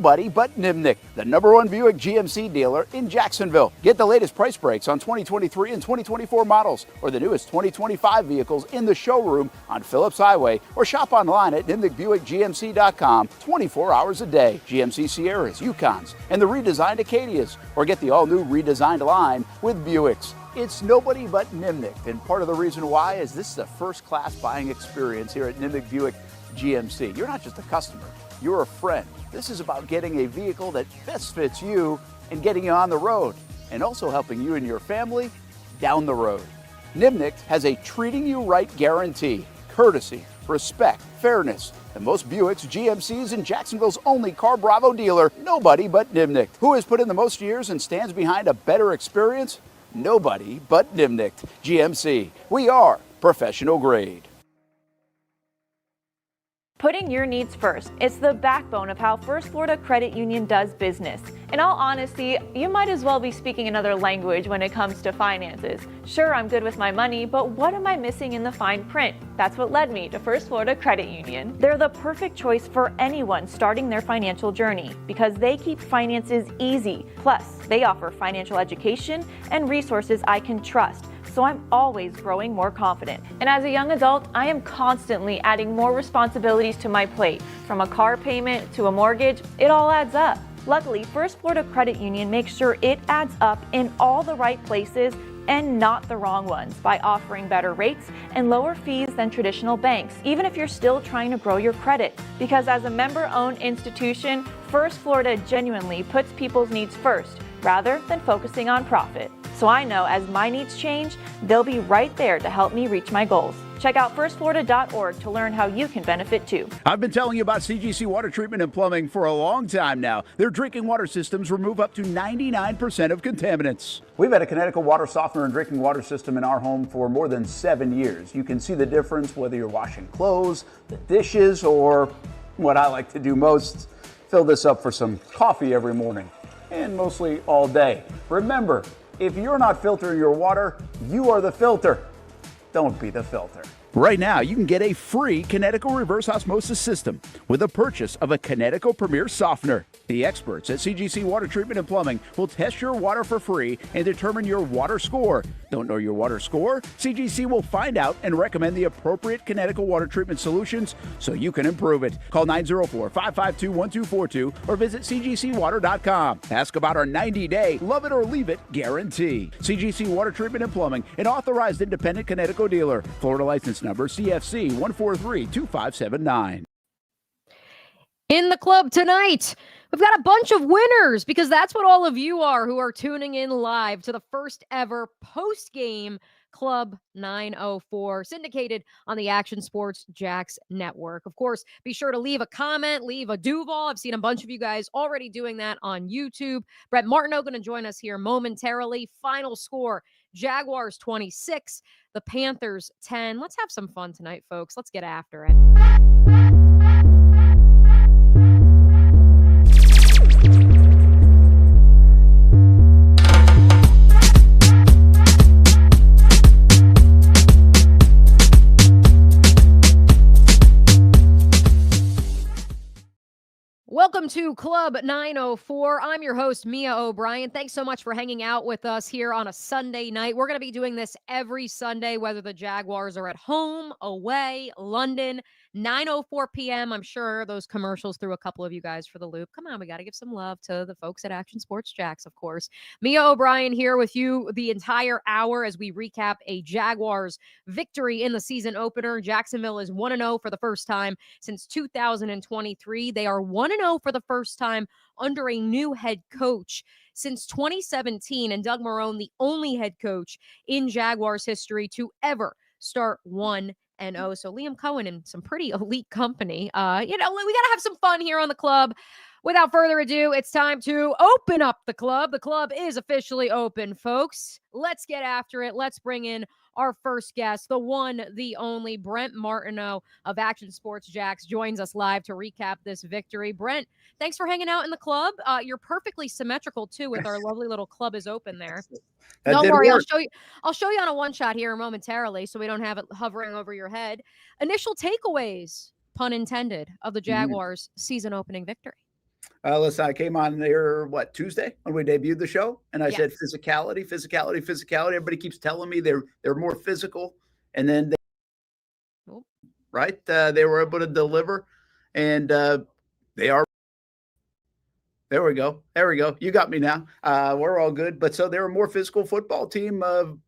nobody but Nimnicht, the #1 Buick GMC dealer in Jacksonville. Get the latest price breaks on 2023 and 2024 models or the newest 2025 vehicles in the showroom on Phillips Highway, or shop online at nimnichtbuickgmc.com 24 hours a day. GMC Sierras, Yukons, and the redesigned Acadias, or get the all-new redesigned line with Buicks. It's nobody but Nimnicht, and part of the reason why is this is a first-class buying experience here at Nimnicht Buick GMC. You're not just a customer, you're a friend. This is about getting a vehicle that best fits you and getting you on the road, and also helping you and your family down the road. Nimnicht has a treating you right guarantee, courtesy, respect, fairness. And most Buicks, GMCs, and Jacksonville's only Car Bravo dealer, nobody but Nimnicht. Who has put in the most years and stands behind a better experience? Nobody but Nimnicht. GMC. We are professional grade. Putting your needs first. It's the backbone of how First Florida Credit Union does business. In all honesty, you might as well be speaking another language when it comes to finances. Sure, I'm good with my money, but what am I missing in the fine print? That's what led me to First Florida Credit Union. They're the perfect choice for anyone starting their financial journey because they keep finances easy. Plus, they offer financial education and resources I can trust. So I'm always growing more confident. And as a young adult, I am constantly adding more responsibilities to my plate. From a car payment to a mortgage, it all adds up. Luckily, First Florida Credit Union makes sure it adds up in all the right places and not the wrong ones by offering better rates and lower fees than traditional banks, even if you're still trying to grow your credit. Because as a member-owned institution, First Florida genuinely puts people's needs first rather than focusing on profit. So I know as my needs change, they'll be right there to help me reach my goals. Check out firstflorida.org to learn how you can benefit too. I've been telling you about CGC Water Treatment and Plumbing for a long time now. Their drinking water systems remove up to 99% of contaminants. We've had a Connecticut water softener and drinking water system in our home for more than 7 years. You can see the difference whether you're washing clothes, the dishes, or what I like to do most, fill this up for some coffee every morning, and mostly all day. Remember, if you're not filtering your water, you are the filter. Don't be the filter. Right now, you can get a free Connecticut reverse osmosis system with the purchase of a Connecticut Premier Softener. The experts at CGC Water Treatment and Plumbing will test your water for free and determine your water score. Don't know your water score? CGC will find out and recommend the appropriate Connecticut water treatment solutions so you can improve it. Call 904-552-1242 or visit cgcwater.com. Ask about our 90-day love it or leave it guarantee. CGC Water Treatment and Plumbing, an authorized independent Connecticut dealer. Florida license number CFC 1432579. In the club tonight, we've got a bunch of winners because that's what all of you are who are tuning in live to the first ever post-game Club 904, syndicated on the Action Sports Jax Network. Of course, be sure to leave a comment, leave a Duval. I've seen a bunch of you guys already doing that on YouTube. Brent Martineau going to join us here momentarily. Final score, Jaguars 26, the Panthers 10. Let's have some fun tonight, folks. Let's get after it. Welcome to Club 904. I'm your host, Mia O'Brien. Thanks so much for hanging out with us here on a Sunday night. We're going to be doing this every Sunday, whether the Jaguars are at home, away, London, 9:04 p.m. I'm sure those commercials threw a couple of you guys for the loop. Come on, we got to give some love to the folks at Action Sports Jax, of course. Mia O'Brien here with you the entire hour as we recap a Jaguars victory in the season opener. Jacksonville is 1-0 for the first time since 2023. They are 1-0 for the first time under a new head coach since 2017, and Doug Marrone, the only head coach in Jaguars history to ever start 1-0. So Liam Coen in some pretty elite company. We got to have some fun here on the club. Without further ado, it's time to open up the club. The club is officially open, folks. Let's get after it. Let's bring in our first guest, the one, the only, Brent Martineau of Action Sports Jax joins us live to recap this victory. Brent, thanks for hanging out in the club. You're perfectly symmetrical too with our lovely little club is open there. Don't worry, I'll show you on a one shot here momentarily so we don't have it hovering over your head. Initial takeaways, pun intended, of the Jaguars season opening victory. Listen, I came on there, Tuesday when we debuted the show, and I said Yes. physicality, physicality, physicality. Everybody keeps telling me they're more physical, and then Oop. they were able to deliver, and they are. There we go. There we go. You got me now. We're all good. But so they're a more physical football team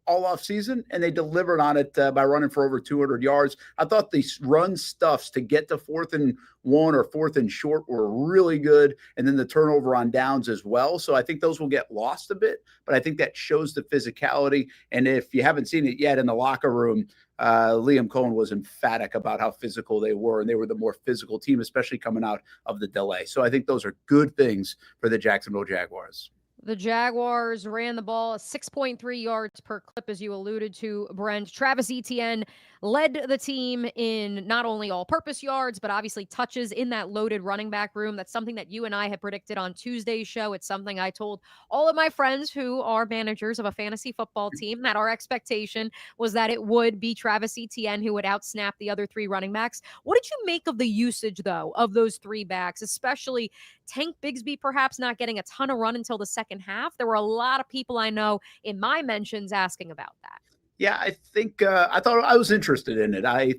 all off season, and they delivered on it by running for over 200 yards. I thought these run stuffs to get to 4th and 1 or 4th and short were really good, and then the turnover on downs as well. So I think those will get lost a bit, but I think that shows the physicality. And if you haven't seen it yet in the locker room, Liam Coen was emphatic about how physical they were, and they were the more physical team, especially coming out of the delay. So I think those are good things for the Jacksonville Jaguars. The Jaguars ran the ball 6.3 yards per clip, as you alluded to, Brent. Travis Etienne led the team in not only all-purpose yards, but obviously touches in that loaded running back room. That's something that you and I had predicted on Tuesday's show. It's something I told all of my friends who are managers of a fantasy football team that our expectation was that it would be Travis Etienne who would outsnap the other three running backs. What did you make of the usage, though, of those three backs, especially Tank Bigsby perhaps not getting a ton of run until the second half? There were a lot of people I know in my mentions asking about that. Yeah, I think I thought I was interested in it. I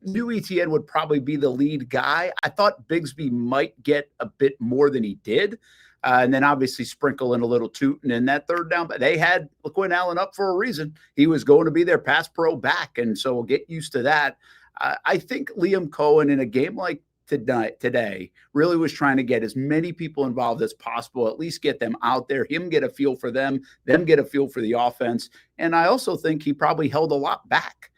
knew ETN would probably be the lead guy. I thought Bigsby might get a bit more than he did. And then obviously sprinkle in a little Tootin in that third down. But they had LaQuinn Allen up for a reason. He was going to be their pass pro back. And so we'll get used to that. I think Liam Coen in a game like today really was trying to get as many people involved as possible, at least get them out there, him get a feel for them get a feel for the offense. And I also think he probably held a lot back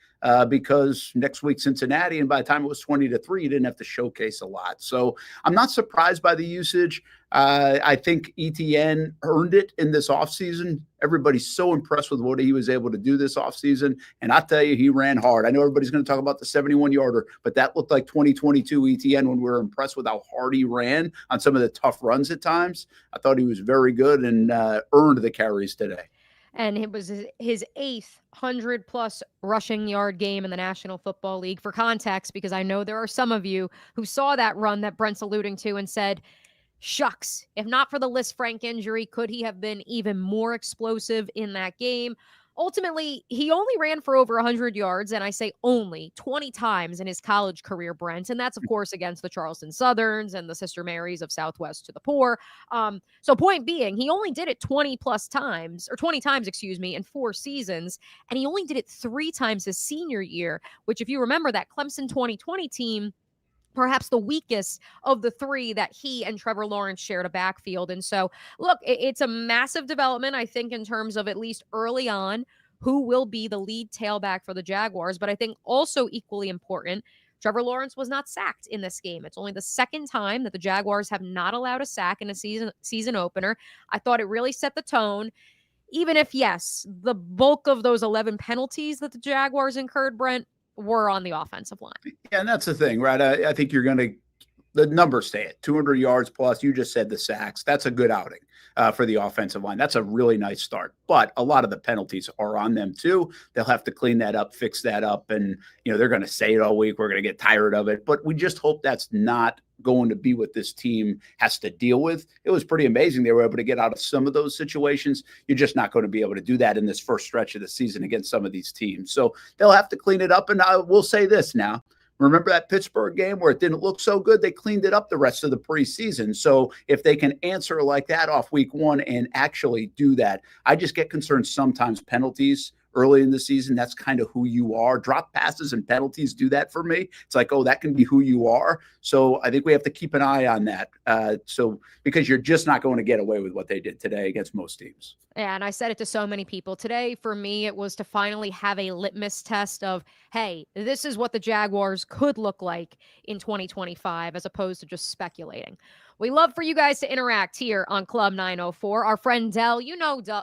because next week Cincinnati, and by the time it was 20-3, you didn't have to showcase a lot. So I'm not surprised by the usage. I think ETN earned it in this offseason. Everybody's so impressed with what he was able to do this offseason. And I tell you, he ran hard. I know everybody's going to talk about the 71-yarder, but that looked like 2022 ETN when we were impressed with how hard he ran on some of the tough runs at times. I thought he was very good and earned the carries today. And it was his 8th 100-plus rushing yard game in the National Football League. For context, because I know there are some of you who saw that run that Brent's alluding to and said, shucks, if not for the Liz Frank injury, could he have been even more explosive in that game? Ultimately, he only ran for over 100 yards, and I say only 20 times in his college career, Brent. And that's, of course, against the Charleston Southerns and the Sister Marys of Southwest to the Poor. So point being, he only did it 20 times, in 4 seasons. And he only did it 3 times his senior year, which, if you remember, that Clemson 2020 team, perhaps the weakest of the 3 that he and Trevor Lawrence shared a backfield. And so, look, it's a massive development, I think, in terms of at least early on who will be the lead tailback for the Jaguars. But I think also equally important, Trevor Lawrence was not sacked in this game. It's only the second time that the Jaguars have not allowed a sack in a season opener. I thought it really set the tone. Even if, yes, the bulk of those 11 penalties that the Jaguars incurred, Brent, were on the offensive line. Yeah, and that's the thing, right? I think you're going to the numbers say it, 200 yards plus. You just said the sacks. That's a good outing for the offensive line. That's a really nice start. But a lot of the penalties are on them too. They'll have to clean that up, fix that up. And, they're going to say it all week. We're going to get tired of it. But we just hope that's not going to be what this team has to deal with. It was pretty amazing. They were able to get out of some of those situations. You're just not going to be able to do that in this first stretch of the season against some of these teams. So they'll have to clean it up. And I will say this now. Remember that Pittsburgh game where it didn't look so good? They cleaned it up the rest of the preseason. So if they can answer like that off week 1 and actually do that, I just get concerned sometimes penalties early in the season. That's kind of who you are. Drop passes and penalties do that for me. It's like, oh, that can be who you are. So I think we have to keep an eye on that. Because you're just not going to get away with what they did today against most teams. Yeah, and I said it to so many people. Today, for me, it was to finally have a litmus test of, hey, this is what the Jaguars could look like in 2025, as opposed to just speculating. We love for you guys to interact here on Club 904. Our friend Dell,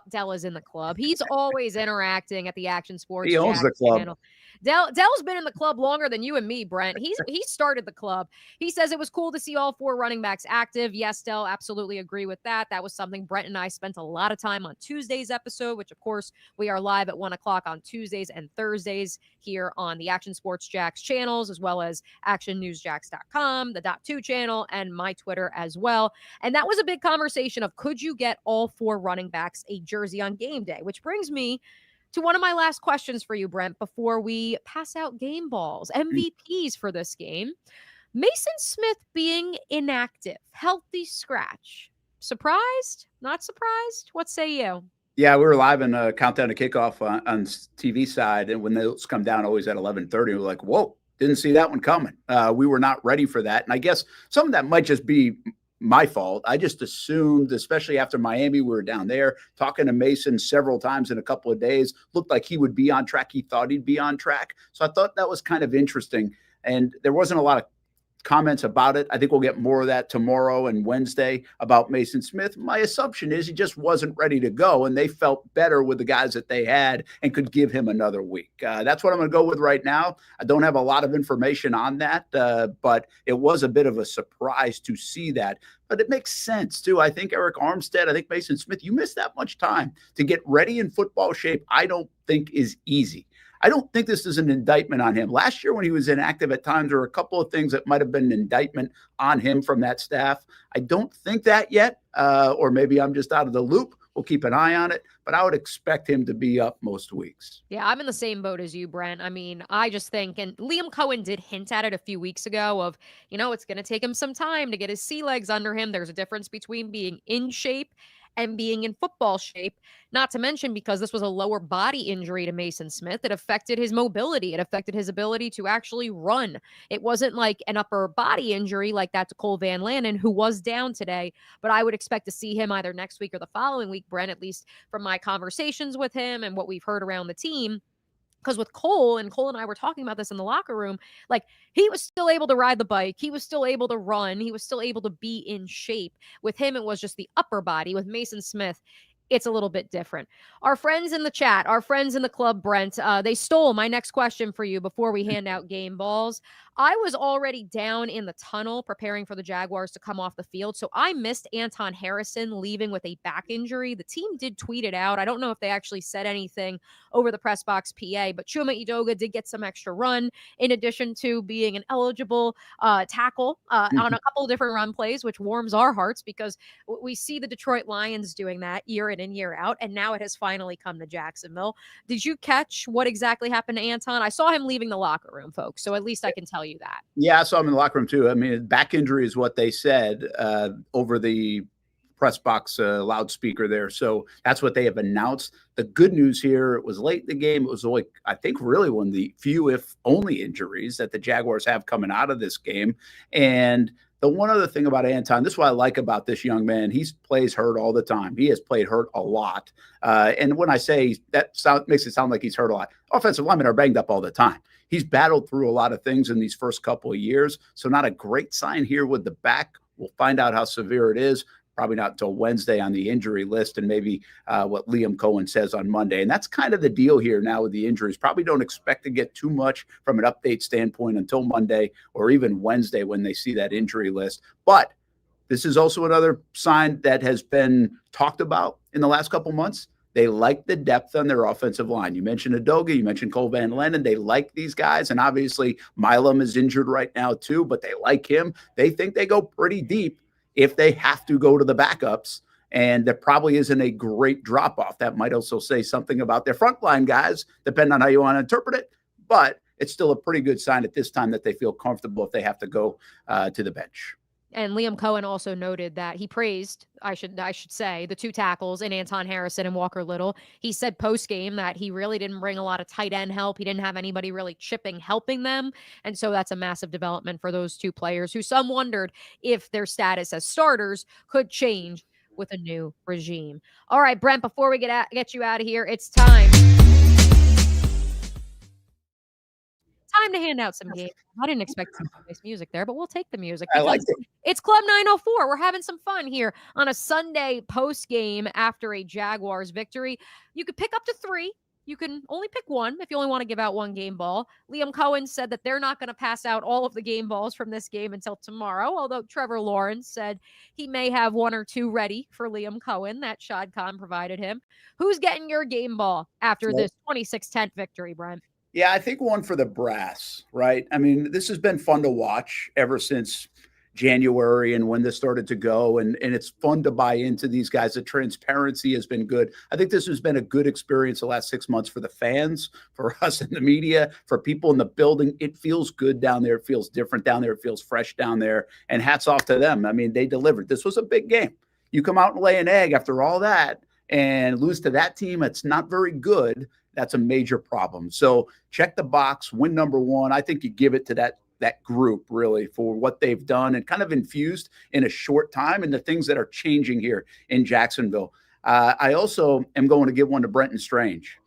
Dell is in the club. He's always interacting at the Action Sports. He owns the club. Channel. Dell's been in the club longer than you and me, Brent. He started the club. He says it was cool to see all 4 running backs active. Yes, Dell, absolutely agree with that. That was something Brent and I spent a lot of time on Tuesday's episode, which, of course, we are live at 1 o'clock on Tuesdays and Thursdays here on the Action Sports Jacks channels, as well as actionnewsjacks.com, the .2 channel, and my Twitter as well. And that was a big conversation of, could you get all 4 running backs a jersey on game day? Which brings me to one of my last questions for you, Brent, before we pass out game balls. MVPs for this game. Mason Smith being inactive, healthy scratch. Surprised? Not surprised? What say you? Yeah, we were live in a countdown to kickoff on TV side, and when those come down always at 11:30, we're like, whoa, didn't see that one coming. We were not ready for that. And I guess some of that might just be my fault. I just assumed, especially after Miami, we were down there talking to Mason several times in a couple of days, looked like he would be on track. He thought he'd be on track. So I thought that was kind of interesting. And there wasn't a lot of comments about it. I think we'll get more of that tomorrow and Wednesday about Mason Smith. My assumption is he just wasn't ready to go, and they felt better with the guys that they had and could give him another week. That's what I'm going to go with right now. I don't have a lot of information on that, but it was a bit of a surprise to see that. But it makes sense, too. I think Eric Armstead, I think Mason Smith, you miss that much time to get ready in football shape. I don't think is easy. I don't think this is an indictment on him. Last year when he was inactive at times, there were a couple of things that might have been an indictment on him from that staff. I don't think that yet, or maybe I'm just out of the loop. We'll keep an eye on it, but I would expect him to be up most weeks. Yeah, I'm in the same boat as you, Brent. I mean, I just think, and Liam Coen did hint at it a few weeks ago of, it's going to take him some time to get his sea legs under him. There's a difference between being in shape and being in football shape, not to mention because this was a lower body injury to Mason Smith. It affected his mobility. It affected his ability to actually run. It wasn't like an upper body injury like that to Cole Van Lanen, who was down today, but I would expect to see him either next week or the following week, Brent, at least from my conversations with him and what we've heard around the team. Because with Cole and I were talking about this in the locker room, like he was still able to ride the bike. He was still able to run. He was still able to be in shape. With him, it was just the upper body. With Mason Smith, it's a little bit different. Our friends in the chat, our friends in the club, Brent, they stole my next question for you before we hand out game balls. I was already down in the tunnel preparing for the Jaguars to come off the field, so I missed Anton Harrison leaving with a back injury. The team did tweet it out. I don't know if they actually said anything over the press box PA, but Chuma Edoga did get some extra run in addition to being an eligible tackle on a couple of different run plays, which warms our hearts because we see the Detroit Lions doing that year in and year out, and now it has finally come to Jacksonville. Did you catch what exactly happened to Anton? I saw him leaving the locker room, folks, so at least I can tell you that. Yeah, I saw him in the locker room too. I mean, back injury is what they said over the press box loudspeaker there. So that's what they have announced. The good news here, it was late in the game. It was like, I think really one of the few, if only, injuries that the Jaguars have coming out of this game. And the one other thing about Anton, this is what I like about this young man. He plays hurt all the time. He has played hurt a lot. And when I say that, makes it sound like he's hurt a lot. Offensive linemen are banged up all the time. He's battled through a lot of things in these first couple of years. So not a great sign here with the back. We'll find out how severe it is. Probably not until Wednesday on the injury list, and maybe what Liam Coen says on Monday. And that's kind of the deal here now with the injuries. Probably don't expect to get too much from an update standpoint until Monday or even Wednesday when they see that injury list. But this is also another sign that has been talked about in the last couple months. They like the depth on their offensive line. You mentioned Edoga, you mentioned Cole Van Lanen. They like these guys, and obviously Milam is injured right now too, but they like him. They think they go pretty deep if they have to go to the backups, and there probably isn't a great drop-off. That might also say something about their frontline guys, depending on how you want to interpret it, but it's still a pretty good sign at this time that they feel comfortable if they have to go to the bench. And Liam Coen also noted that he praised, I should say, the two tackles in Anton Harrison and Walker Little. He said post-game that he really didn't bring a lot of tight end help. He didn't have anybody really helping them. And so that's a massive development for those two players who some wondered if their status as starters could change with a new regime. All right, Brent, before we get you out of here, it's time to hand out some games. I didn't expect some nice music there, but we'll take the music. I like it. It's Club 904. We're having some fun here on a Sunday post game after a Jaguars victory. You could pick up to 3 you can only pick one if you only want to give out one game ball. Liam Coen said that they're not going to pass out all of the game balls from this game until tomorrow, although Trevor Lawrence said he may have one or two ready for Liam Coen that Shad Khan provided him. Who's getting your game ball after this 26-10 victory, Brent? Yeah, I think one for the brass, right? I mean, this has been fun to watch ever since January and when this started to go. And it's fun to buy into these guys. The transparency has been good. I think this has been a good experience the last 6 months for the fans, for us in the media, for people in the building. It feels good down there. It feels different down there. It feels fresh down there. And hats off to them. I mean, they delivered. This was a big game. You come out and lay an egg after all that and lose to that team that's not very good. That's a major problem. So check the box, win number one. I think you give it to that group really for what they've done and kind of infused in a short time and the things that are changing here in Jacksonville. I also am going to give one to Brenton Strange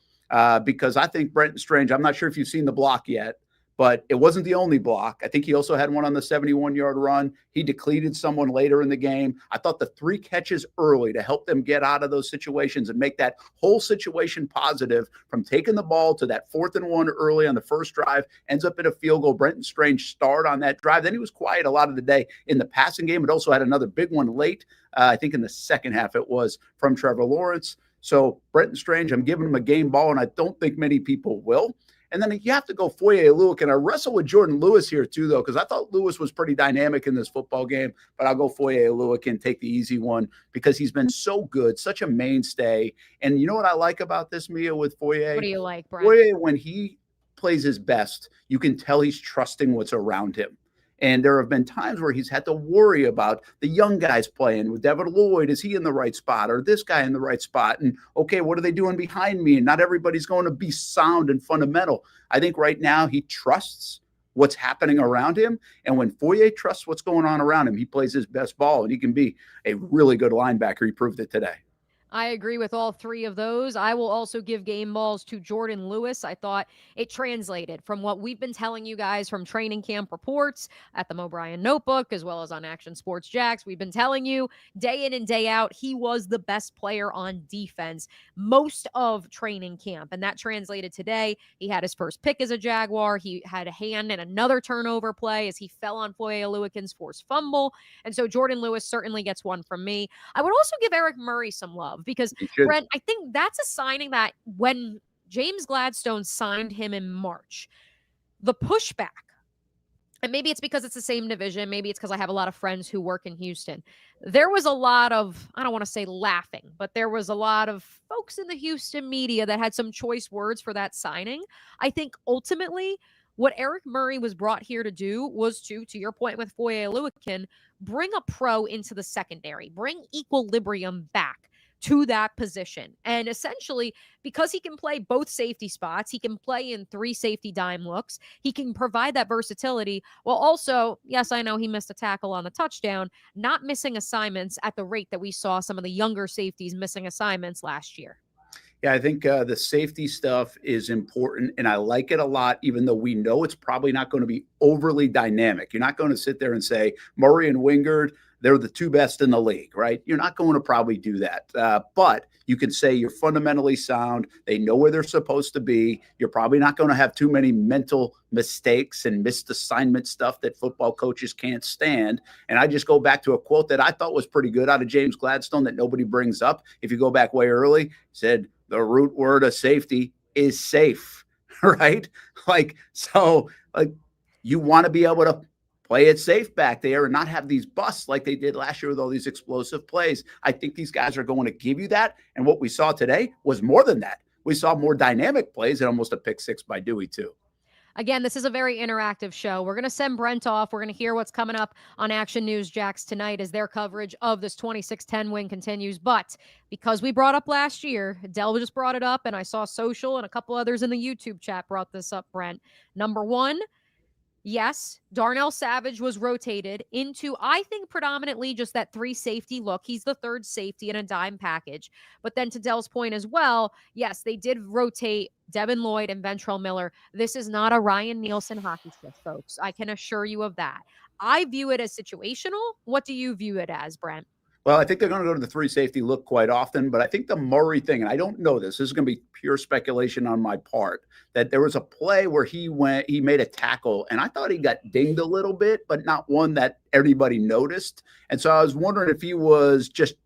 because I think Brenton Strange, I'm not sure if you've seen the block yet, but it wasn't the only block. I think he also had one on the 71-yard run. He depleted someone later in the game. I thought the 3 catches early to help them get out of those situations and make that whole situation positive from taking the ball to that 4th and 1 early on the first drive, ends up in a field goal. Brenton Strange starred on that drive. Then he was quiet a lot of the day in the passing game, but also had another big one late. I think in the second half it was from Trevor Lawrence. So Brenton Strange, I'm giving him a game ball, and I don't think many people will. And then you have to go Foye Oluokun. And I wrestle with Jordan Lewis here too, though, because I thought Lewis was pretty dynamic in this football game. But I'll go Foye Oluokun, take the easy one, because he's been so good, such a mainstay. And you know what I like about this, Mia, with Foye? What do you like, Brian? Foye, when he plays his best, you can tell he's trusting what's around him. And there have been times where he's had to worry about the young guys playing with Devin Lloyd. Is he in the right spot, or this guy in the right spot? And okay, what are they doing behind me? And not everybody's going to be sound and fundamental. I think right now he trusts what's happening around him. And when Foye trusts what's going on around him, he plays his best ball, and he can be a really good linebacker. He proved it today. I agree with all 3 of those. I will also give game balls to Jordan Lewis. I thought it translated from what we've been telling you guys from training camp reports at the Mo Bryan Notebook, as well as on Action Sports Jacks. We've been telling you day in and day out, he was the best player on defense most of training camp. And that translated today. He had his first pick as a Jaguar. He had a hand in another turnover play as he fell on Foye Oluokun's forced fumble. And so Jordan Lewis certainly gets one from me. I would also give Eric Murray some love, because Brent, I think that's a signing that when James Gladstone signed him in March, the pushback, and maybe it's because it's the same division, maybe it's because I have a lot of friends who work in Houston. There was a lot of, I don't want to say laughing, but there was a lot of folks in the Houston media that had some choice words for that signing. I think ultimately what Eric Murray was brought here to do was to your point with Foye Oluokun, bring a pro into the secondary, bring equilibrium back to that position. And essentially, because he can play both safety spots, he can play in 3 safety dime looks, he can provide that versatility while also, yes, I know he missed a tackle on the touchdown, not missing assignments at the rate that we saw some of the younger safeties missing assignments last year. Yeah, I think the safety stuff is important, and I like it a lot, even though we know it's probably not going to be overly dynamic. You're not going to sit there and say Murray and Wingard, they're the 2 best in the league, right? You're not going to probably do that. But you can say you're fundamentally sound. They know where they're supposed to be. You're probably not going to have too many mental mistakes and missed assignment stuff that football coaches can't stand. And I just go back to a quote that I thought was pretty good out of James Gladstone that nobody brings up. If you go back way early, he said, the root word of safety is safe, right? So you want to be able to play it safe back there and not have these busts like they did last year with all these explosive plays. I think these guys are going to give you that. And what we saw today was more than that. We saw more dynamic plays and almost a pick 6 by Dewey too. Again, this is a very interactive show. We're going to send Brent off. We're going to hear what's coming up on Action News Jacks tonight as their coverage of this 26-10 win continues. But because we brought up last year, Del just brought it up, and I saw Social and a couple others in the YouTube chat brought this up, Brent. Number 1, yes, Darnell Savage was rotated into, I think, predominantly just that 3 safety look. He's the 3rd safety in a dime package. But then to Dell's point as well, yes, they did rotate Devin Lloyd and Ventrell Miller. This is not a Ryan Nielsen hockey stick, folks. I can assure you of that. I view it as situational. What do you view it as, Brent? Well, I think they're going to go to the three safety look quite often, but I think the Murray thing, and I don't know this is going to be pure speculation on my part, that there was a play where he made a tackle, and I thought he got dinged a little bit, but not one that everybody noticed. And so I was wondering if he was just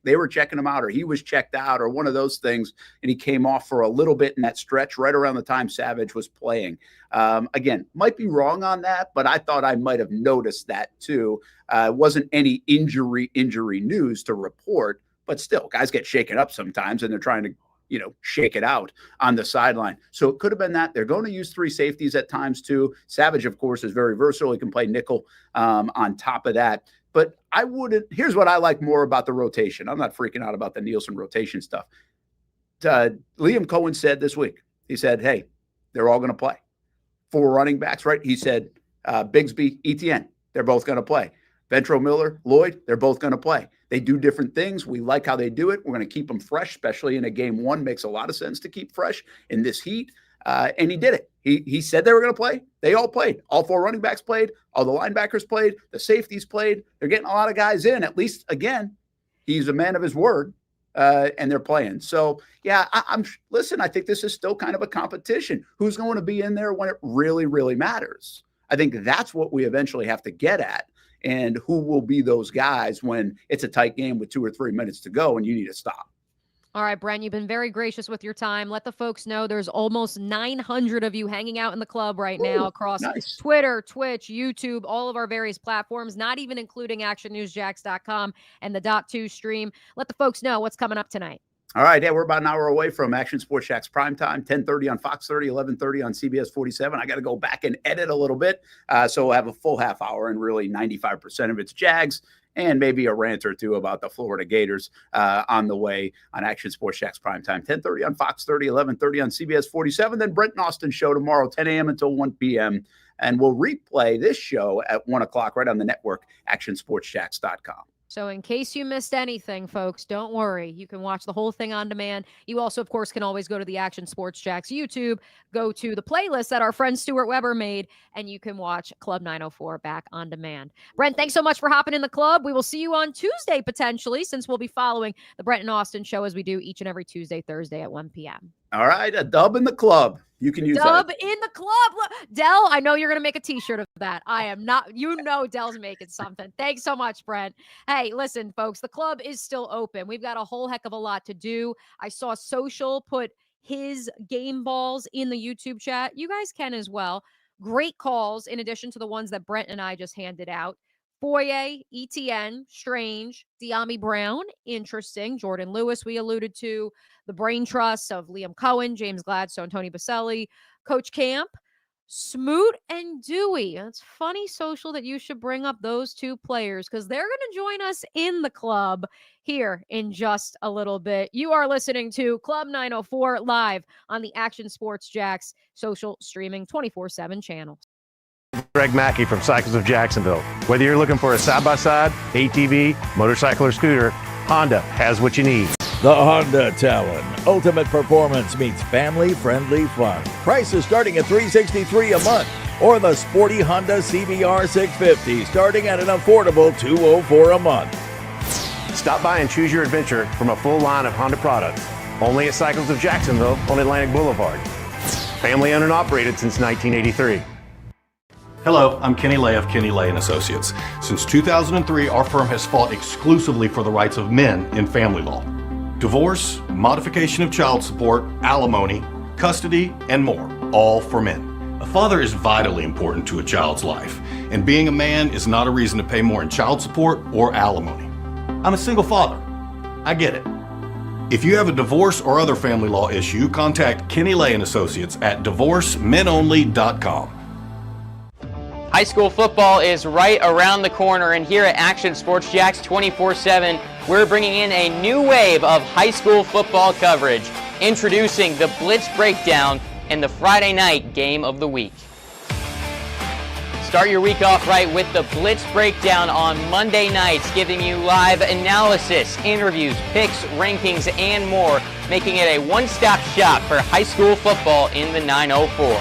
they were checking him out, or he was checked out, or one of those things, and he came off for a little bit in that stretch right around the time Savage was playing. Again, might be wrong on that, but I thought I might have noticed that too. It wasn't any injury news to report, but still, guys get shaken up sometimes, and they're trying to, shake it out on the sideline. So it could have been that. They're going to use three safeties at times too. Savage, of course, is very versatile. He can play nickel on top of that. But here's what I like more about the rotation. I'm not freaking out about the Nielsen rotation stuff. Liam Coen said this week, he said, hey, they're all going to play. 4 running backs, right? He said Bigsby, Etienne, they're both going to play. Ventrell Miller, Lloyd, they're both going to play. They do different things. We like how they do it. We're going to keep them fresh, especially in a game one. Makes a lot of sense to keep fresh in this heat. And he did it. He said they were going to play. They all played. All 4 running backs played. All the linebackers played. The safeties played. They're getting a lot of guys in. At least, again, he's a man of his word, and they're playing. So, yeah, listen, I think this is still kind of a competition. Who's going to be in there when it really, really matters? I think that's what we eventually have to get at. And who will be those guys when it's a tight game with 2 or 3 minutes to go and you need to stop? All right, Brent, you've been very gracious with your time. Let the folks know there's almost 900 of you hanging out in the club right now across Twitter, Twitch, YouTube, all of our various platforms, not even including actionnewsjacks.com and the .2 stream. Let the folks know what's coming up tonight. All right, yeah, we're about an hour away from Action Sports Jack's primetime, 10:30 on Fox 30, 11:30 on CBS 47. I got to go back and edit a little bit, so we'll have a full half hour, and really 95% of it's Jags and maybe a rant or two about the Florida Gators on the way on Action Sports Jack's primetime, 10:30 on Fox 30, 11:30 on CBS 47. Then Brent and Austin show tomorrow, 10 a.m. until 1 p.m., and we'll replay this show at 1 o'clock right on the network, actionsportsjacks.com. So in case you missed anything, folks, don't worry. You can watch the whole thing on demand. You also, of course, can always go to the Action Sports Jacks YouTube, go to the playlist that our friend Stuart Weber made, and you can watch Club 904 back on demand. Brent, thanks so much for hopping in the club. We will see you on Tuesday, potentially, since we'll be following the Brent and Austin show as we do each and every Tuesday, Thursday at 1 p.m. All right, a dub in the club. You can use dub that. in the club. Del, I know you're going to make a t-shirt of that. I am not. Del's making something. Thanks so much, Brent. Hey, listen, folks, the club is still open. We've got a whole heck of a lot to do. I saw Social put his game balls in the YouTube chat. You guys can as well. Great calls in addition to the ones that Brent and I just handed out. Foye, ETN, Strange, De'Ami Brown, interesting. Jordan Lewis, we alluded to. The brain trust of Liam Coen, James Gladstone, Tony Baselli, Coach Camp, Smoot, and Dewey. It's funny, Social, that you should bring up those 2 players because they're going to join us in the club here in just a little bit. You are listening to Club 904 live on the Action Sports Jacks social streaming 24/7 channel. Greg Mackey from Cycles of Jacksonville. Whether you're looking for a side-by-side, ATV, motorcycle, or scooter, Honda has what you need. The Honda Talon. Ultimate performance meets family-friendly fun. Prices starting at $363 a month. Or the sporty Honda CBR 650 starting at an affordable $204 a month. Stop by and choose your adventure from a full line of Honda products. Only at Cycles of Jacksonville on Atlantic Boulevard. Family owned and operated since 1983. Hello, I'm Kenny Lay of Kenny Lay & Associates. Since 2003, our firm has fought exclusively for the rights of men in family law. Divorce, modification of child support, alimony, custody, and more, all for men. A father is vitally important to a child's life, and being a man is not a reason to pay more in child support or alimony. I'm a single father. I get it. If you have a divorce or other family law issue, contact Kenny Lay & Associates at divorcemenonly.com. High school football is right around the corner, and here at Action Sports Jacks 24/7, we're bringing in a new wave of high school football coverage, introducing the Blitz Breakdown and the Friday night game of the week. Start your week off right with the Blitz Breakdown on Monday nights, giving you live analysis, interviews, picks, rankings, and more, making it a one-stop shop for high school football in the 904.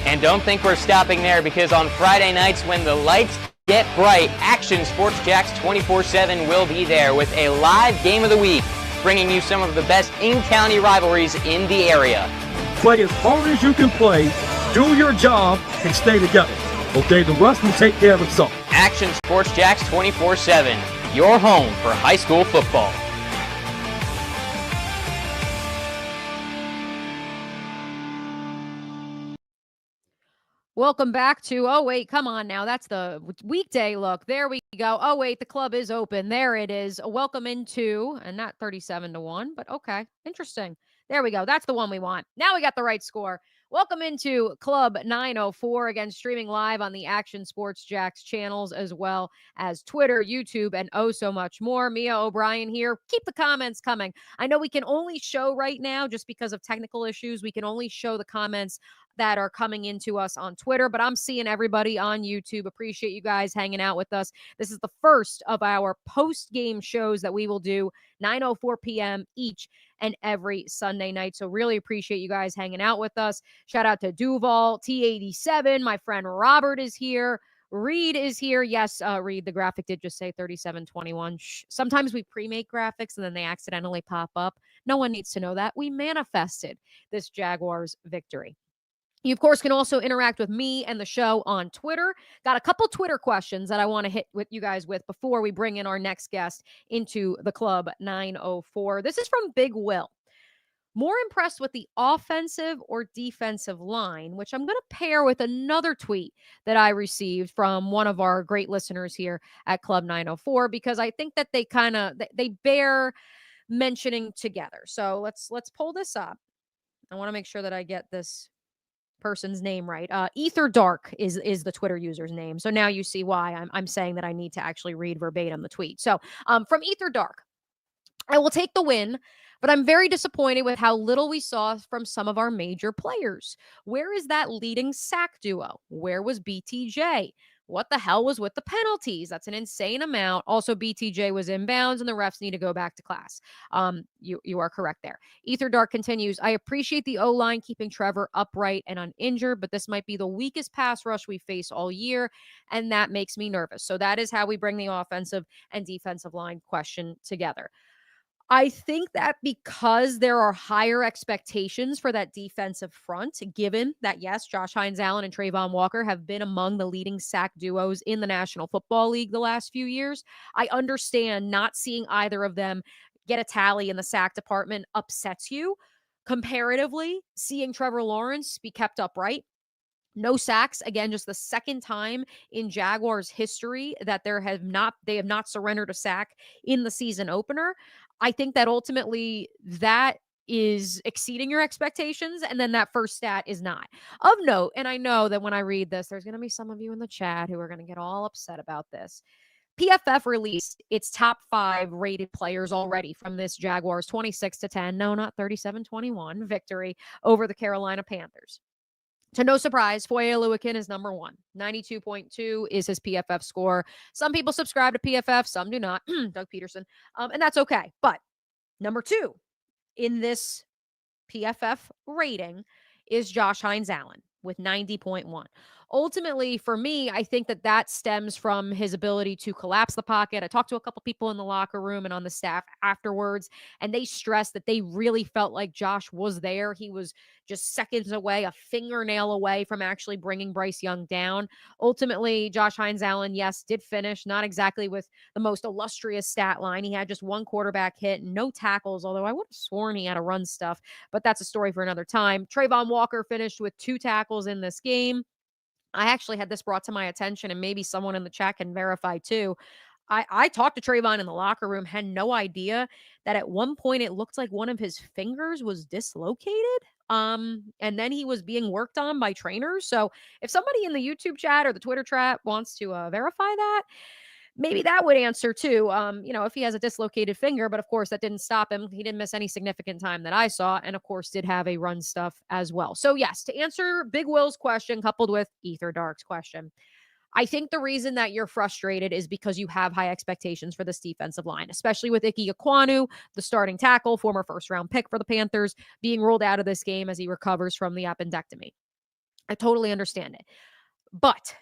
And don't think we're stopping there, because on Friday nights when the lights Get bright. Action Sports Jacks 24/7 will be there with a live game of the week, bringing you some of the best in-county rivalries in the area. Play as hard as you can play, do your job, and stay together. Okay, the rest will take care of itself. Action Sports Jacks 24/7, your home for high school football. Welcome back to, oh, wait, come on now. That's the weekday look. There we go. Oh, wait, the club is open. There it is. Welcome into, and not 37-1, but okay. Interesting. There we go. That's the one we want. Now we got the right score. Welcome into Club 904, again, streaming live on the Action Sports Jacks channels, as well as Twitter, YouTube, and oh so much more. Mia O'Brien here. Keep the comments coming. I know we can only show right now, just because of technical issues, we can only show the comments that are coming into us on Twitter, but I'm seeing everybody on YouTube. Appreciate you guys hanging out with us. This is the first of our post-game shows that we will do 9:04 p.m. each and every Sunday night. So really appreciate you guys hanging out with us. Shout out to Duval, T87. My friend Robert is here. Reed is here. Yes, Reed, the graphic did just say 37-21. Sometimes we pre-make graphics and then they accidentally pop up. No one needs to know that. We manifested this Jaguars victory. You, of course, can also interact with me and the show on Twitter. Got a couple Twitter questions that I want to hit with you guys with before we bring in our next guest into the Club 904. This is from Big Will. More impressed with the offensive or defensive line, which I'm going to pair with another tweet that I received from one of our great listeners here at Club 904, because I think that they bear mentioning together. So let's pull this up. I want to make sure that I get this person's name right. Ether Dark is the Twitter user's name. So now you see why I'm saying that I need to actually read verbatim the tweet. So from Ether Dark, I will take the win, but I'm very disappointed with how little we saw from some of our major players. Where is that leading sack duo? Where was BTJ? What the hell was with the penalties? That's an insane amount. Also, BTJ was inbounds and the refs need to go back to class. You are correct there. Ether Dark continues, I appreciate the O-line keeping Trevor upright and uninjured, but this might be the weakest pass rush we face all year, and that makes me nervous. So that is how we bring the offensive and defensive line question together. I think that because there are higher expectations for that defensive front, given that, yes, Josh Hines-Allen and Trayvon Walker have been among the leading sack duos in the National Football League the last few years, I understand not seeing either of them get a tally in the sack department upsets you. Comparatively, seeing Trevor Lawrence be kept upright, no sacks, again, just the second time in Jaguars history that they have not surrendered a sack in the season opener. I think that ultimately that is exceeding your expectations, and then that first stat is not. Of note, and I know that when I read this, there's going to be some of you in the chat who are going to get all upset about this. PFF released its top 5 rated players already from this Jaguars 26-10, no, not 37-21 victory over the Carolina Panthers. To no surprise, Foye Oluokun is number 1. 92.2 is his PFF score. Some people subscribe to PFF, some do not. Doug Peterson. And that's okay. But number 2 in this PFF rating is Josh Hines-Allen with 90.1. Ultimately, for me, I think that stems from his ability to collapse the pocket. I talked to a couple people in the locker room and on the staff afterwards, and they stressed that they really felt like Josh was there. He was just seconds away, a fingernail away from actually bringing Bryce Young down. Ultimately, Josh Hines-Allen, yes, did finish, not exactly with the most illustrious stat line. He had just 1 quarterback hit, no tackles, although I would have sworn he had a run stuff, but that's a story for another time. Trayvon Walker finished with 2 tackles in this game. I actually had this brought to my attention, and maybe someone in the chat can verify too. I talked to Trayvon in the locker room, had no idea that at one point it looked like one of his fingers was dislocated. And then he was being worked on by trainers. So if somebody in the YouTube chat or the Twitter chat wants to verify that, maybe that would answer too. If he has a dislocated finger, but of course that didn't stop him. He didn't miss any significant time that I saw, and of course did have a run stuff as well. So yes, to answer Big Will's question coupled with Ether Dark's question, I think the reason that you're frustrated is because you have high expectations for this defensive line, especially with Ike Ekwonu, the starting tackle, former first-round pick for the Panthers, being ruled out of this game as he recovers from the appendectomy. I totally understand it. But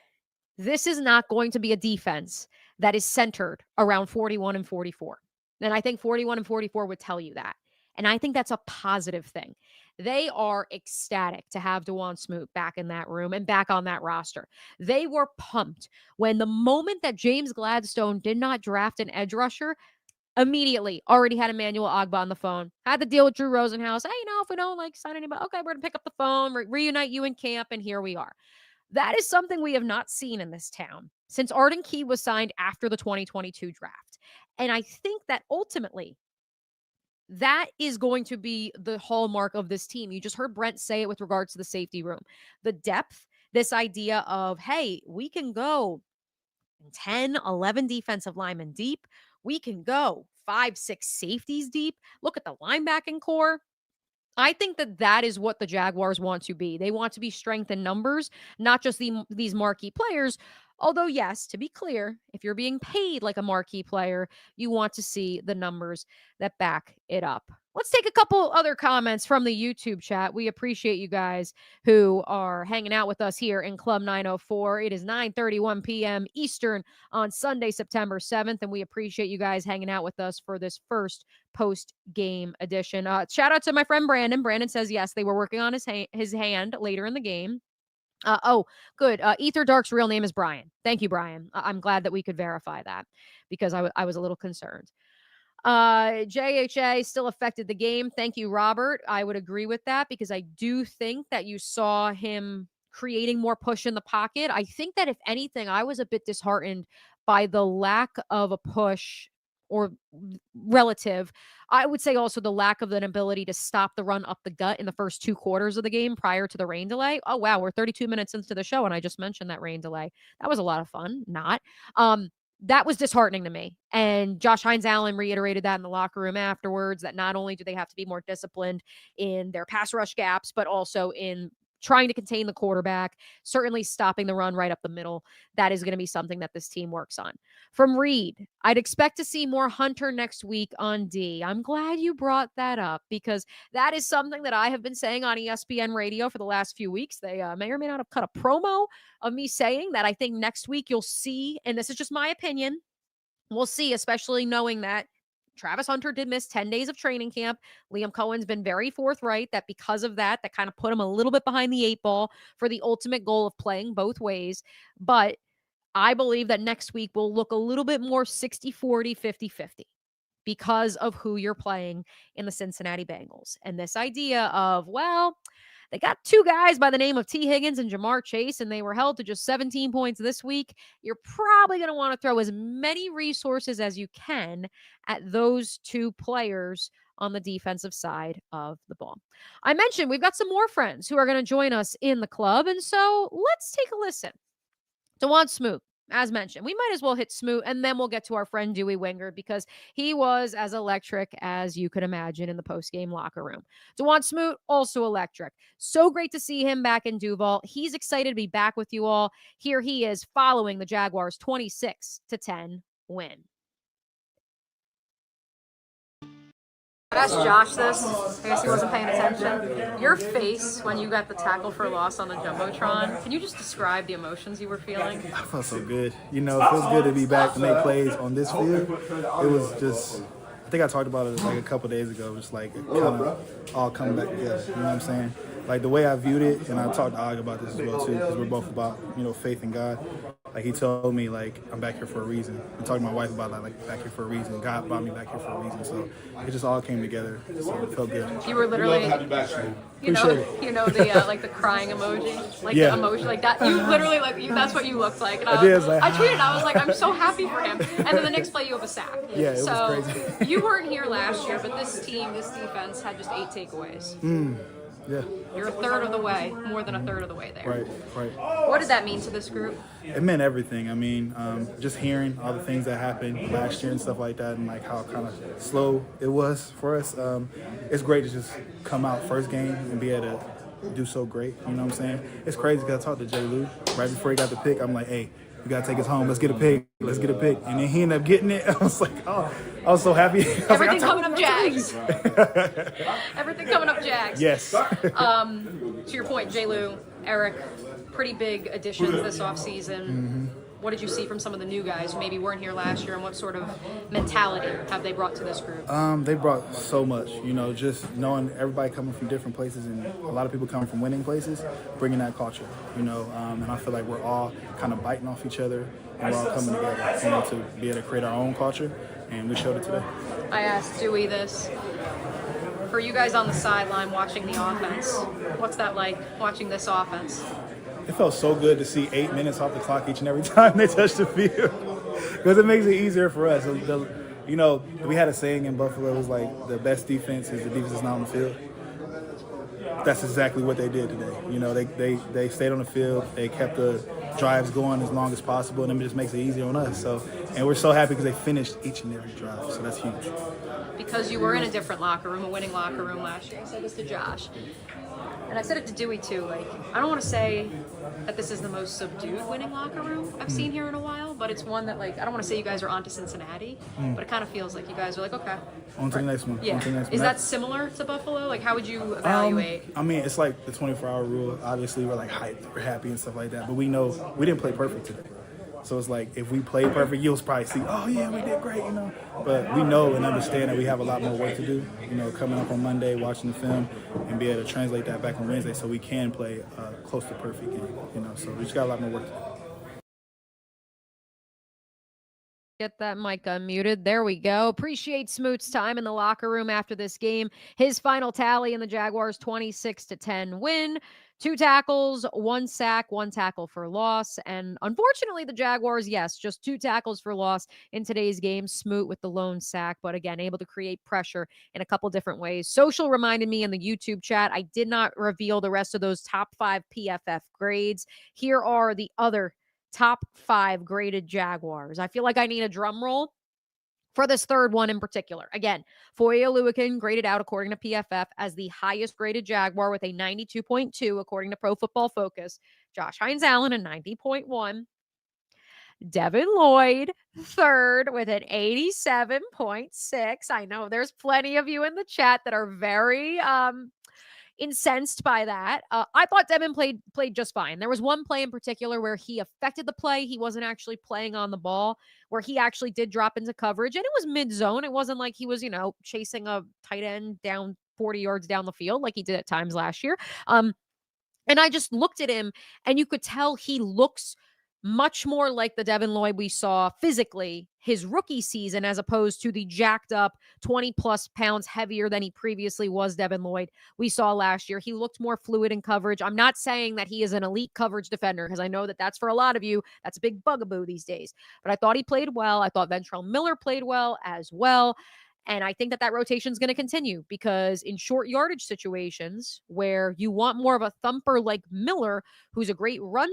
This is not going to be a defense that is centered around 41 and 44. And I think 41 and 44 would tell you that. And I think that's a positive thing. They are ecstatic to have DeJuan Smoot back in that room and back on that roster. They were pumped when the moment that James Gladstone did not draft an edge rusher, immediately already had Emmanuel Ogbah on the phone. Had to deal with Drew Rosenhaus. Hey, if we don't sign anybody, okay, we're going to pick up the phone, reunite you in camp, and here we are. That is something we have not seen in this town since Arden Key was signed after the 2022 draft. And I think that ultimately that is going to be the hallmark of this team. You just heard Brent say it with regards to the safety room. The depth, this idea of, hey, we can go 10, 11 defensive linemen deep. We can go 5, 6 safeties deep. Look at the linebacking core. I think that is what the Jaguars want to be. They want to be strength in numbers, not just these marquee players. Although, yes, to be clear, if you're being paid like a marquee player, you want to see the numbers that back it up. Let's take a couple other comments from the YouTube chat. We appreciate you guys who are hanging out with us here in Club 904. It is 9:31 p.m. Eastern on Sunday, September 7th, and we appreciate you guys hanging out with us for this first post-game edition. Shout out to my friend Brandon. Brandon says, yes, they were working on his hand later in the game. Good. Ether Dark's real name is Brian. Thank you, Brian. I'm glad that we could verify that because I was a little concerned. JHA still affected the game. Thank you, Robert. I would agree with that because I do think that you saw him creating more push in the pocket. I think that if anything, I was a bit disheartened by the lack of a push or relative. I would say also the lack of an ability to stop the run up the gut in the first 2 quarters of the game prior to the rain delay. Oh, wow. We're 32 minutes into the show and I just mentioned that rain delay. That was a lot of fun. Not. That was disheartening to me. And Josh Hines-Allen reiterated that in the locker room afterwards, that not only do they have to be more disciplined in their pass rush gaps, but also in trying to contain the quarterback, certainly stopping the run right up the middle. That is going to be something that this team works on. From Reed, I'd expect to see more Hunter next week on D. I'm glad you brought that up because that is something that I have been saying on ESPN radio for the last few weeks. They may or may not have cut a promo of me saying that I think next week you'll see, and this is just my opinion, we'll see, especially knowing that Travis Hunter did miss 10 days of training camp. Liam Cohen's been very forthright that because of that kind of put him a little bit behind the 8 ball for the ultimate goal of playing both ways. But I believe that next week will look a little bit more 60-40, 50-50 because of who you're playing in the Cincinnati Bengals. And this idea of, well, they got 2 guys by the name of T. Higgins and Jamar Chase, and they were held to just 17 points this week. You're probably going to want to throw as many resources as you can at those 2 players on the defensive side of the ball. I mentioned we've got some more friends who are going to join us in the club, and so let's take a listen. DeJuan Smoot. As mentioned, we might as well hit Smoot, and then we'll get to our friend Dewey Wingard because he was as electric as you could imagine in the post-game locker room. DeJuan Smoot, also electric. So great to see him back in Duval. He's excited to be back with you all. Here he is following the Jaguars' 26-10 win. I asked Josh this. I guess he wasn't paying attention. Your face when you got the tackle for loss on the Jumbotron, can you just describe the emotions you were feeling? I felt so good. It feels good to be back to make plays on this field. It was just, I think I talked about it like a couple days ago, just like it kind of all coming back together. You know what I'm saying? Like the way I viewed it, and I talked to Og about this as well too, because we're both about, faith in God. Like he told me, like, I'm back here for a reason. I talked to my wife about that, like, back here for a reason. God brought me back here for a reason. So it just all came together. So it felt good. You were literally, you know the crying emoji, like the emotion, like that. You literally, that's what you looked like. And I tweeted, I was like, I'm so happy for him. And then the next play, you have a sack. Yeah, it was crazy. You weren't here last year, but this defense had just 8 takeaways. Yeah. You're a third of the way, more than a third of the way there. Right. What did that mean to this group? It meant everything. I mean, just hearing all the things that happened last year and stuff like that, and like how kind of slow it was for us. It's great to just come out first game and be able to do so great. You know what I'm saying? It's crazy because I talked to Jay Lou right before he got the pick. I'm like, hey, we got to take us home. Let's get a pick. Let's get a pick. And then he ended up getting it. I was like, oh, I was so happy. Everything coming up Jags. Everything coming up Jags. Yes. To your point, J-Lou, Eric, pretty big additions this offseason. Mm-hmm. What did you see from some of the new guys who maybe weren't here last year, and what sort of mentality have they brought to this group? They brought so much, just knowing everybody coming from different places and a lot of people coming from winning places, bringing that culture, and I feel like we're all kind of biting off each other and we're all coming together, to be able to create our own culture, and we showed it today. I asked Dewey this. For you guys on the sideline watching the offense, what's that like, watching this offense? It felt so good to see 8 minutes off the clock each and every time they touch the field, because it makes it easier for us. We had a saying in Buffalo, it was like, the best defense is the defense that's not on the field. That's exactly what they did today. They stayed on the field, they kept the drives going as long as possible, and it just makes it easier on us. And we're so happy because they finished each and every drive, so that's huge. Because you were in a different locker room, a winning locker room last year. I said this to Josh. And I said it to Dewey too, I don't want to say that this is the most subdued winning locker room I've seen here in a while, but it's one that I don't want to say you guys are on to Cincinnati, but it kind of feels like you guys are okay. On to the next one. Yeah. Is that similar to Buffalo? How would you evaluate? It's like the 24-hour rule. Obviously, we're hyped, we're happy and stuff like that, but we know we didn't play perfect today. So it's like, if we play perfect, you'll probably see, oh yeah, we did great, But we know and understand that we have a lot more work to do, coming up on Monday, watching the film, and be able to translate that back on Wednesday so we can play close to perfect game, So we just got a lot more work to do. Get that mic unmuted. There we go. Appreciate Smoot's time in the locker room after this game. His final tally in the Jaguars 26-10 win. 2 tackles, 1 sack, 1 tackle for loss. And unfortunately, the Jaguars, yes, just 2 tackles for loss in today's game. Smoot with the lone sack, but again, able to create pressure in a couple different ways. Social reminded me in the YouTube chat, I did not reveal the rest of those top 5 PFF grades. Here are the other top 5 graded Jaguars. I feel like I need a drum roll for this third one in particular. Again, Foye Oluokun graded out according to PFF as the highest graded Jaguar with a 92.2 according to Pro Football Focus. Josh Hines-Allen a 90.1. Devin Lloyd third with an 87.6. I know there's plenty of you in the chat that are very incensed by that. I thought Devin played just fine. There was one play in particular where he affected the play. He wasn't actually playing on the ball, where he actually did drop into coverage, and it was mid-zone. It wasn't like he was, chasing a tight end down 40 yards down the field like he did at times last year. And I just looked at him, and you could tell he looks much more like the Devin Lloyd we saw physically his rookie season, as opposed to the jacked up 20 plus pounds heavier than he previously was Devin Lloyd we saw last year. He looked more fluid in coverage. I'm not saying that he is an elite coverage defender, because I know that that's for a lot of you. That's a big bugaboo these days, but I thought he played well. I thought Ventrell Miller played well as well. And I think that rotation is going to continue, because in short yardage situations where you want more of a thumper like Miller, who's a great run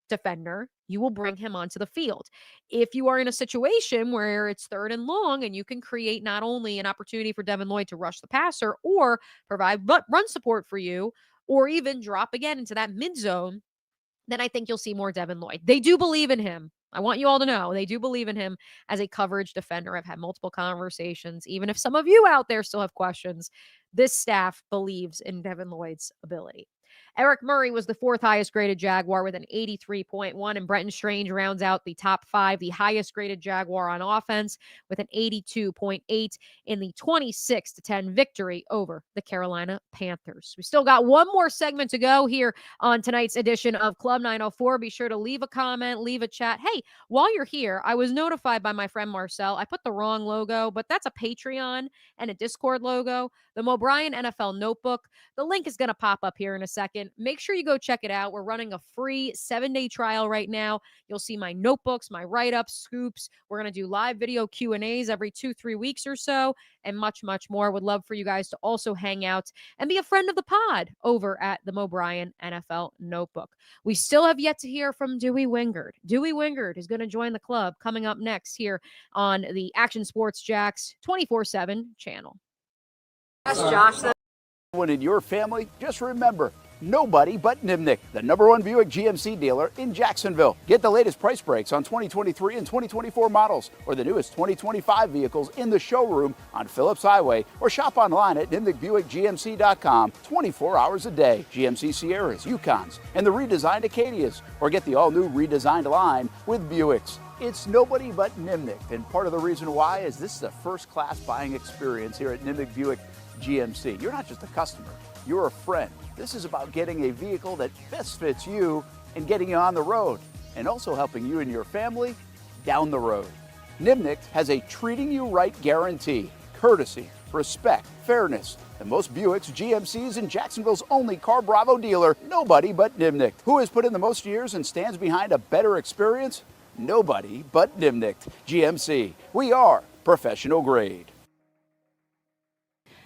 defender, you will bring him onto the field. If you are in a situation where it's 3rd and long and you can create not only an opportunity for Devin Lloyd to rush the passer or provide run support for you, or even drop again into that mid zone, then I think you'll see more Devin Lloyd. They do believe in him. I want you all to know they do believe in him as a coverage defender. I've had multiple conversations. Even if some of you out there still have questions, this staff believes in Devin Lloyd's ability. Eric Murray was the 4th highest graded Jaguar with an 83.1, and Brenton Strange rounds out the top 5, the highest graded Jaguar on offense with an 82.8 in the 26-10 victory over the Carolina Panthers. We still got one more segment to go here on tonight's edition of Club 904. Be sure to leave a comment, leave a chat. Hey, while you're here, I was notified by my friend Marcel. I put the wrong logo, but that's a Patreon and a Discord logo. The O'Brien NFL Notebook. The link is going to pop up here in a second. Make sure you go check it out. We're running a free 7-day trial right now. You'll see my notebooks, my write-ups, scoops. We're going to do live video Q&As every 2-3 weeks or so, and much, much more. Would love for you guys to also hang out and be a friend of the pod over at the O'Brien NFL Notebook. We still have yet to hear from Dewey Wingard. Dewey Wingard is going to join the club coming up next here on the Action Sports Jacks 24/7 channel. That's Josh. When in your family, just remember, Nobody but Nimnick, the #1 Buick GMC dealer in Jacksonville. Get the latest price breaks on 2023 and 2024 models or the newest 2025 vehicles in the showroom on Phillips Highway or shop online at nimnickbuickgmc.com 24 hours a day. GMC Sierras, Yukons, and the redesigned Acadias, or get the all-new redesigned line with Buicks. It's nobody but Nimnick, and part of the reason why is this is a first-class buying experience here at Nimnick Buick GMC. You're not just a customer, you're a friend. This is about getting a vehicle that best fits you and getting you on the road, and also helping you and your family down the road. Nimnick has a treating you right guarantee, courtesy, respect, fairness. And most Buicks, GMCs, and Jacksonville's only Car Bravo dealer, nobody but Nimnick. Who has put in the most years and stands behind a better experience? Nobody but Nimnick. GMC. We are professional grade.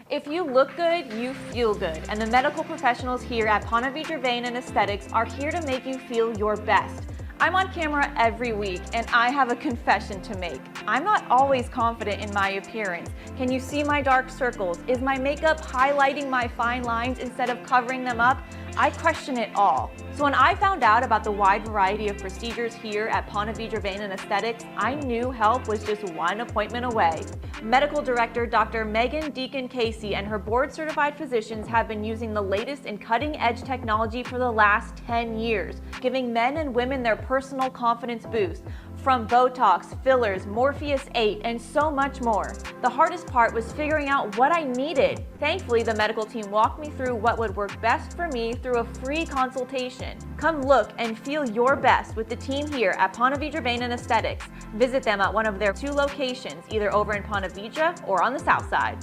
If you look good, you feel good. And the medical professionals here at Ponte Vedra Vein and Aesthetics are here to make you feel your best. I'm on camera every week, and I have a confession to make. I'm not always confident in my appearance. Can you see my dark circles? Is my makeup highlighting my fine lines instead of covering them up? I question it all. So when I found out about the wide variety of procedures here at Ponte Vedra Vein and Aesthetics, I knew help was just one appointment away. Medical Director Dr. Megan Deacon Casey and her board-certified physicians have been using the latest in cutting-edge technology for the last 10 years, giving men and women their personal confidence boost. From Botox, fillers, Morpheus 8, and so much more. The hardest part was figuring out what I needed. Thankfully, the medical team walked me through what would work best for me through a free consultation. Come look and feel your best with the team here at Ponte Vedra Vein and Aesthetics. Visit them at one of their 2 locations, either over in Ponte Vedra or on the south side.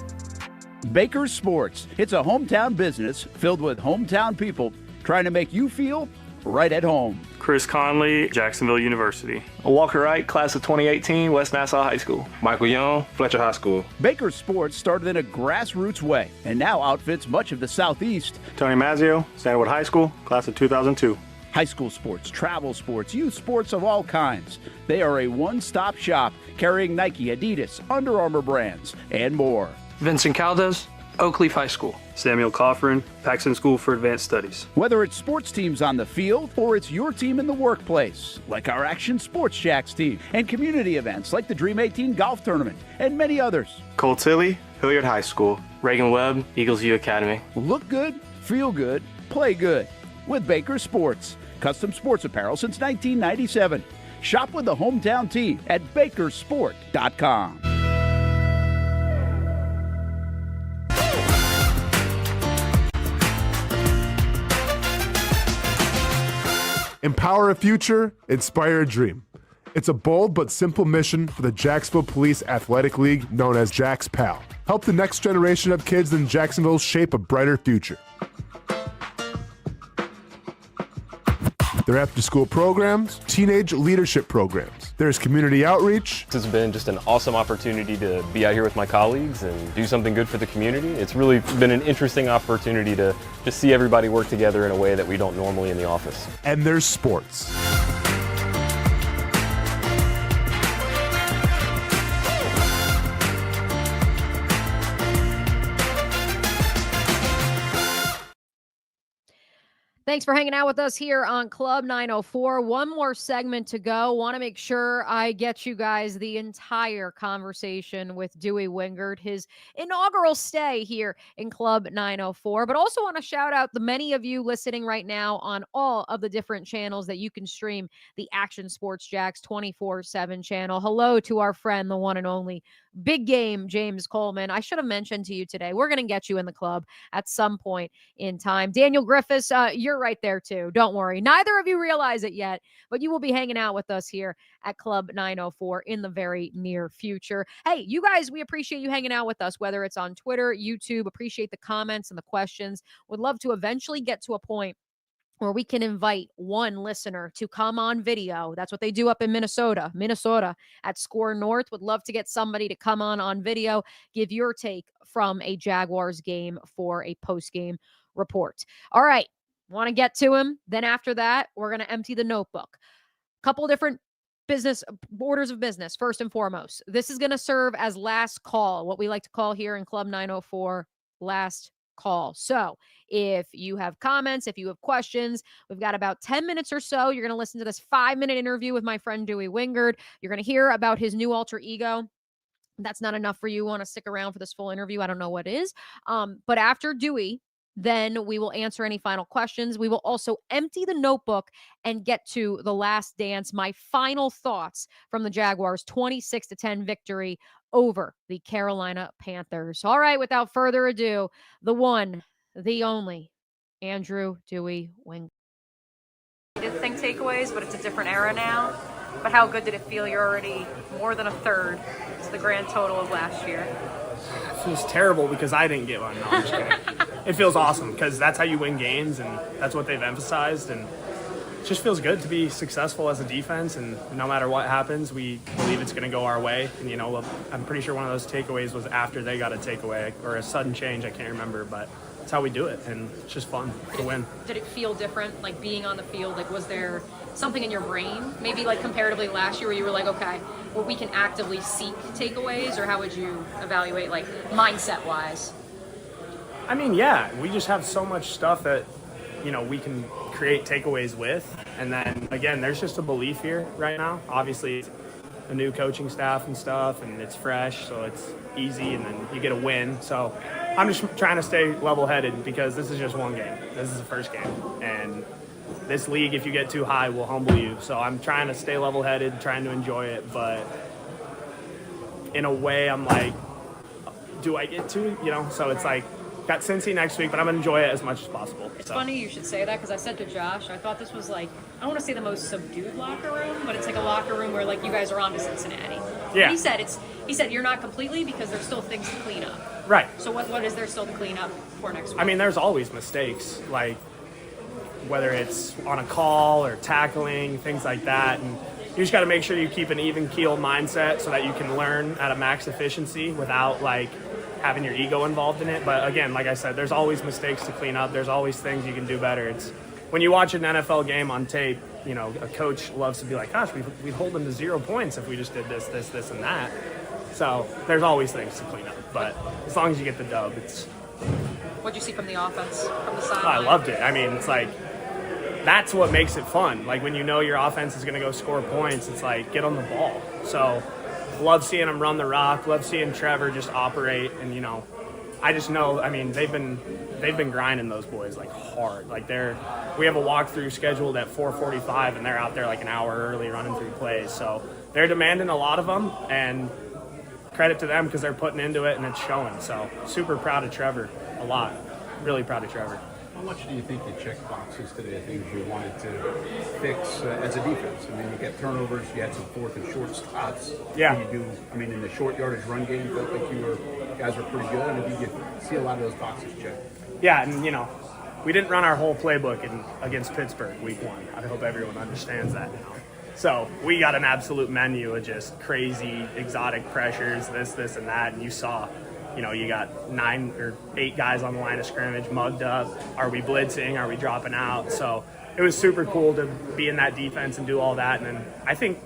Baker Sports. It's a hometown business filled with hometown people trying to make you feel right at home. Chris Conley, Jacksonville University. Walker Wright, class of 2018, West Nassau High School. Michael Young, Fletcher High School. Baker Sports started in a grassroots way and now outfits much of the Southeast. Tony Mazzio, Stanwood High School, class of 2002. High school sports, travel sports, youth sports of all kinds. They are a one-stop shop carrying Nike, Adidas, Under Armour brands, and more. Vincent Caldes, Oak Leaf High School. Samuel Coffrin, Paxton School for Advanced Studies. Whether it's sports teams on the field or it's your team in the workplace, like our Action Sports Jacks team, and community events like the Dream 18 Golf Tournament, and many others. Cole Tilley, Hilliard High School. Reagan Webb, Eagles View Academy. Look good, feel good, play good with Baker Sports. Custom sports apparel since 1997. Shop with the hometown team at bakersport.com. Empower a future, inspire a dream. It's a bold but simple mission for the Jacksonville Police Athletic League known as Jax PAL. Help the next generation of kids in Jacksonville shape a brighter future. Their after-school programs, teenage leadership programs. There's community outreach. This has been just an awesome opportunity to be out here with my colleagues and do something good for the community. It's really been an interesting opportunity to just see everybody work together in a way that we don't normally in the office. And there's sports. Thanks for hanging out with us here on Club 904. One more segment to go. Want to make sure I get you guys the entire conversation with Dewey Wingert, his inaugural stay here in Club 904. But also want to shout out the many of you listening right now on all of the different channels that you can stream the Action Sports Jacks 24/7 channel. Hello to our friend, the one and only Big Game James Coleman. I should have mentioned to you today, we're going to get you in the club at some point in time. Daniel Griffiths, you're right there too. Don't worry. Neither of you realize it yet, but you will be hanging out with us here at Club 904 in the very near future. Hey, you guys, we appreciate you hanging out with us, whether it's on Twitter, YouTube. Appreciate the comments and the questions. Would love to eventually get to a point where we can invite one listener to come on video. That's what they do up in Minnesota at Score North. Would love to get somebody to come on video, give your take from a Jaguars game for a post-game report. All right. Want to get to him. Then after that, we're going to empty the notebook. Couple different business orders of business. First and foremost, this is going to serve as last call, what we like to call here in Club 904, last call. So if you have comments, if you have questions, we've got about 10 minutes or so. You're going to listen to this 5-minute interview with my friend Dewey Wingard. You're going to hear about his new alter ego. That's not enough for you. Want to stick around for this full interview? I don't know what is. But after Dewey, then we will answer any final questions. We will also empty the notebook and get to the last dance. My final thoughts from the Jaguars' 26-10 victory over the Carolina Panthers. All right, without further ado, the one, the only, Andrew Dewey Wingard. I did think takeaways, but it's a different era now. But how good did it feel? You're already more than a third to the grand total of last year. It feels terrible because I didn't get one. No, I'm just kidding. It feels awesome because that's how you win games, and that's what they've emphasized. And it just feels good to be successful as a defense, and no matter what happens, we believe it's going to go our way. And, you know, I'm pretty sure one of those takeaways was after they got a takeaway or a sudden change. I can't remember, but that's how we do it, and it's just fun to win. Did it feel different, like being on the field? Like, was there something in your brain, maybe like comparatively last year, where you were like, okay, well, we can actively seek takeaways, or how would you evaluate, like, mindset-wise? I mean, yeah, we just have so much stuff that, you know, we can create takeaways with. And then, again, there's just a belief here right now. Obviously, a new coaching staff and stuff, and it's fresh, so it's easy, and then you get a win. So I'm just trying to stay level-headed because this is just one game. This is the first game. And this league, if you get too high, will humble you. So I'm trying to stay level-headed, trying to enjoy it. But in a way, I'm like, do I get to? You know, so it's like, got Cincy next week, but I'm going to enjoy it as much as possible. It's funny you should say that, because I said to Josh, I thought this was like, I don't want to say the most subdued locker room, but it's like a locker room where, like, you guys are on to Cincinnati. Yeah. He said you're not completely, because there's still things to clean up. Right. So what is there still to clean up for next week? I mean, there's always mistakes, like whether it's on a call or tackling, things like that. And you just got to make sure you keep an even keel mindset so that you can learn at a max efficiency without, like, having your ego involved in it. But again, like I said, there's always mistakes to clean up. There's always things you can do better. It's when you watch an NFL game on tape, you know, a coach loves to be like, gosh, we'd hold them to 0 points if we just did this, and that. So there's always things to clean up. But as long as you get the dub, it's... What'd you see from the offense, from the sideline? I loved it. I mean, it's like, that's what makes it fun. Like, when you know your offense is going to go score points, it's like, get on the ball. So love seeing them run the rock, love seeing Trevor just operate, and, you know, I just know, I mean, they've been grinding those boys, like, hard. Like, we have a walkthrough scheduled at 4:45, and they're out there like an hour early running through plays. So they're demanding a lot of them, and credit to them because they're putting into it and it's showing. So super proud of Trevor, a lot. Really proud of Trevor. How much do you think you checked boxes today, things you wanted to fix as a defense? I mean, you got turnovers, you had some fourth and short spots. Yeah. In the short yardage run game, felt like you guys were pretty good, and you could see a lot of those boxes checked. Yeah, and, you know, we didn't run our whole playbook against Pittsburgh week 1. I hope everyone understands that now. So we got an absolute menu of just crazy, exotic pressures, this, and that, and you saw, you know, you got 9 or 8 guys on the line of scrimmage mugged up. Are we blitzing? Are we dropping out? So it was super cool to be in that defense and do all that. And then I think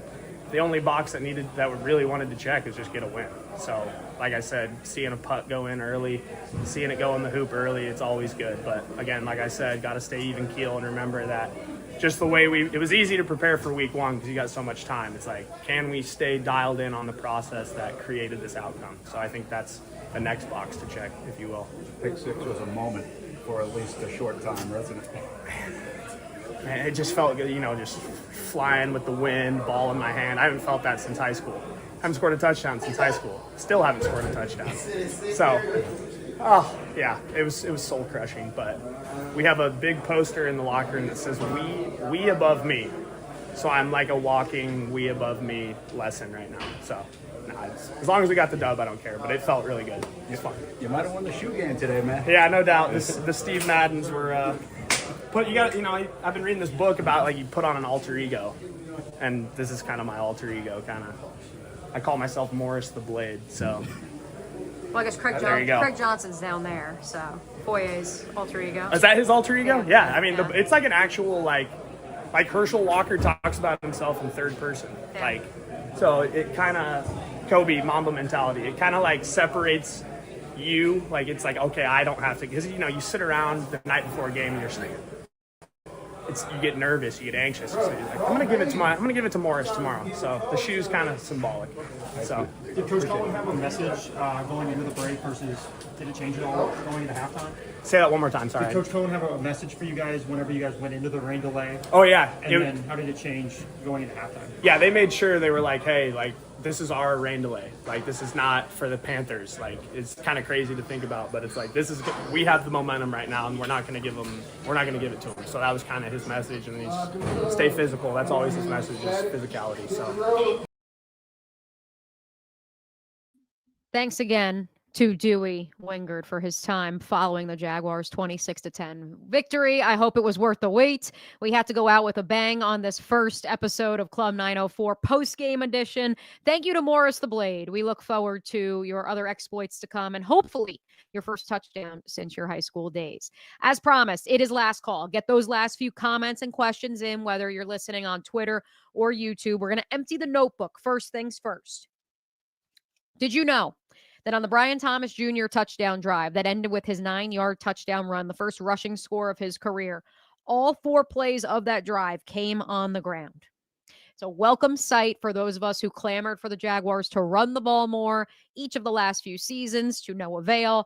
the only box that we really wanted to check is just get a win. So, like I said, seeing a putt go in early, seeing it go in the hoop early, it's always good. But again, like I said, got to stay even keel and remember that just the way it was easy to prepare for week 1 because you got so much time. It's like, can we stay dialed in on the process that created this outcome? So I think that's the next box to check, if you will. Pick 6 was a moment for at least a short time, wasn't it? Man, it just felt good, you know, just flying with the wind, ball in my hand. I haven't felt that since high school. Haven't scored a touchdown since high school. Still haven't scored a touchdown. So, oh, yeah, it was soul crushing. But we have a big poster in the locker room that says we above me. So I'm like a walking we above me lesson right now. So as long as we got the dub, I don't care. But it felt really good. It was fun. You might have won the shoe game today, man. Yeah, no doubt. The Steve Maddens were I've been reading this book about, like, you put on an alter ego, and this is kind of my alter ego. I call myself Morris the Blade. So. Well, I guess Craig Johnson's down there, so Foyer's alter ego. Is that his alter ego? Yeah. I mean, it's like an actual, like Herschel Walker talks about himself in third person. Yeah. So it kind of, Kobe, Mamba mentality, it kind of, like, separates it's like, okay, I don't have to, because, you sit around the night before a game and you're just like, you get nervous, you get anxious. So you're like, I'm gonna give it to Morris tomorrow. So the shoe's kind of symbolic. So did Coach Coen have a message going into the break versus did it change at all going into halftime? Say that one more time. Sorry. Did Coach Coen have a message for you guys whenever you guys went into the rain delay? Oh yeah. And then how did it change going into halftime? Yeah, they made sure they were like, hey, like, this is our rain delay. Like, this is not for the Panthers. Like, it's kind of crazy to think about, but it's like, we have the momentum right now, and we're not going to give it to them. So that was kind of his message, and he's stay physical. That's always his message, is physicality. So Thanks again to Dewey Wingard for his time following the Jaguars' 26-10 victory. I hope it was worth the wait. We had to go out with a bang on this first episode of Club 904 post-game edition. Thank you to Morris the Blade. We look forward to your other exploits to come and hopefully your first touchdown since your high school days. As promised, it is last call. Get those last few comments and questions in, whether you're listening on Twitter or YouTube. We're going to empty the notebook first things first. Did you know that on the Brian Thomas Jr. touchdown drive that ended with his 9-yard touchdown run, the first rushing score of his career, all 4 plays of that drive came on the ground? It's a welcome sight for those of us who clamored for the Jaguars to run the ball more each of the last few seasons, to no avail.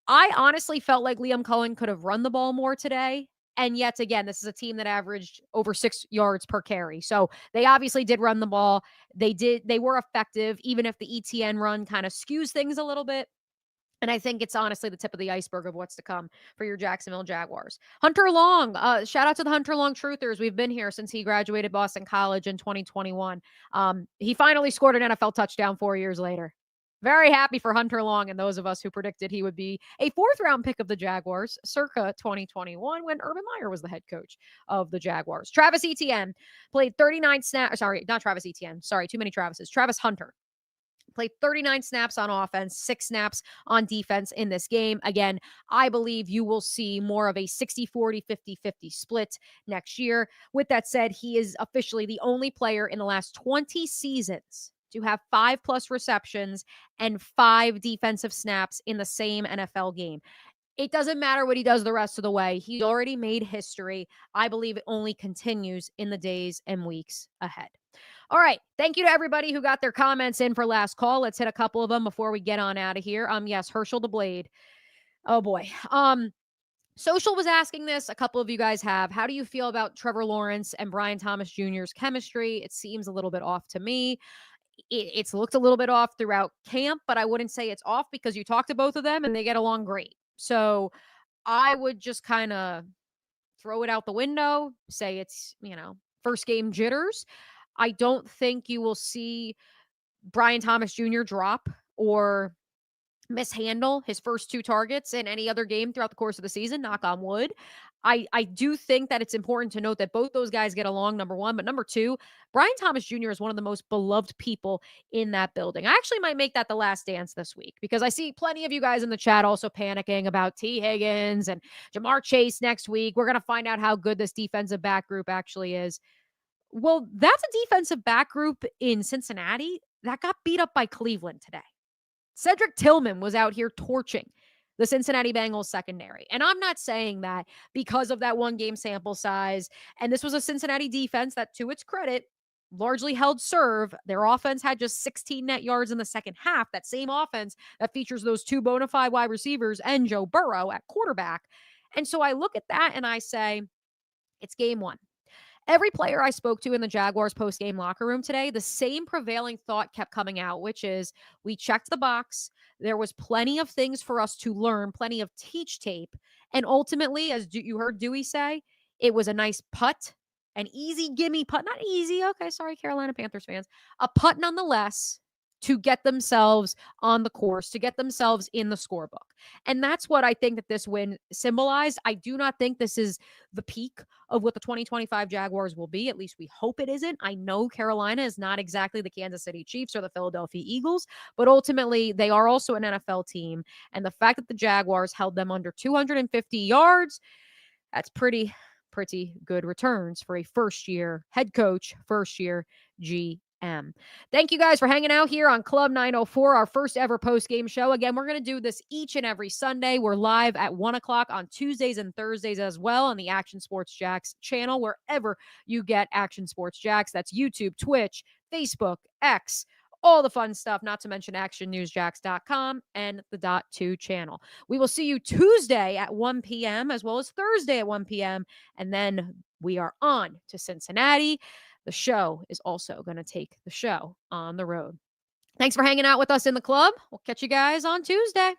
I honestly felt like Liam Coen could have run the ball more today. And yet again, this is a team that averaged over 6 yards per carry. So they obviously did run the ball. They were effective, even if the ETN run kind of skews things a little bit. And I think it's honestly the tip of the iceberg of what's to come for your Jacksonville Jaguars. Hunter Long, shout out to the Hunter Long Truthers. We've been here since he graduated Boston College in 2021. He finally scored an NFL touchdown 4 years later. Very happy for Hunter Long and those of us who predicted he would be a 4th-round pick of the Jaguars circa 2021 when Urban Meyer was the head coach of the Jaguars. Travis Etienne played 39 snaps. Sorry, not Travis Etienne. Sorry, too many Travises. Travis Hunter played 39 snaps on offense, 6 snaps on defense in this game. Again, I believe you will see more of a 60-40, 50-50 split next year. With that said, he is officially the only player in the last 20 seasons to have 5+ receptions and 5 defensive snaps in the same NFL game. It doesn't matter what he does the rest of the way. He's already made history. I believe it only continues in the days and weeks ahead. All right. Thank you to everybody who got their comments in for last call. Let's hit a couple of them before we get on out of here. Yes, Herschel the Blade. Oh boy. Social was asking this. A couple of you guys have. How do you feel about Trevor Lawrence and Brian Thomas Jr.'s chemistry? It seems a little bit off to me. It's looked a little bit off throughout camp, but I wouldn't say it's off because you talk to both of them and they get along great. So I would just kind of throw it out the window, say it's, first game jitters. I don't think you will see Brian Thomas Jr. drop or mishandle his first 2 targets in any other game throughout the course of the season, knock on wood. I do think that it's important to note that both those guys get along, number one. But number 2, Brian Thomas Jr. is one of the most beloved people in that building. I actually might make that the last dance this week because I see plenty of you guys in the chat also panicking about T. Higgins and Jamar Chase next week. We're going to find out how good this defensive back group actually is. Well, that's a defensive back group in Cincinnati that got beat up by Cleveland today. Cedric Tillman was out here torching the Cincinnati Bengals secondary. And I'm not saying that because of that 1-game sample size. And this was a Cincinnati defense that, to its credit, largely held serve. Their offense had just 16 net yards in the second half. That same offense that features those 2 bona fide wide receivers and Joe Burrow at quarterback. And so I look at that and I say, it's game 1. Every player I spoke to in the Jaguars post-game locker room today, the same prevailing thought kept coming out, which is we checked the box. There was plenty of things for us to learn, plenty of teach tape. And ultimately, as you heard Dewey say, it was a nice putt, an easy gimme putt. Not easy. Okay, sorry, Carolina Panthers fans. A putt nonetheless to get themselves on the course, to get themselves in the scorebook. And that's what I think that this win symbolized. I do not think this is the peak of what the 2025 Jaguars will be. At least we hope it isn't. I know Carolina is not exactly the Kansas City Chiefs or the Philadelphia Eagles, but ultimately they are also an NFL team. And the fact that the Jaguars held them under 250 yards, that's pretty good returns for a first-year head coach, first-year GM. a.m. Thank you guys for hanging out here on Club 904, our first ever post-game show. Again, we're going to do this each and every Sunday. We're live at 1 o'clock on Tuesdays and Thursdays as well on the Action Sports Jax channel, wherever you get Action Sports Jax. That's YouTube, Twitch, Facebook, X, all the fun stuff, not to mention actionnewsjax.com and the .2 channel. We will see you Tuesday at 1 p.m. as well as Thursday at 1 p.m. And then we are on to Cincinnati. The show is also going to take the show on the road. Thanks for hanging out with us in the club. We'll catch you guys on Tuesday.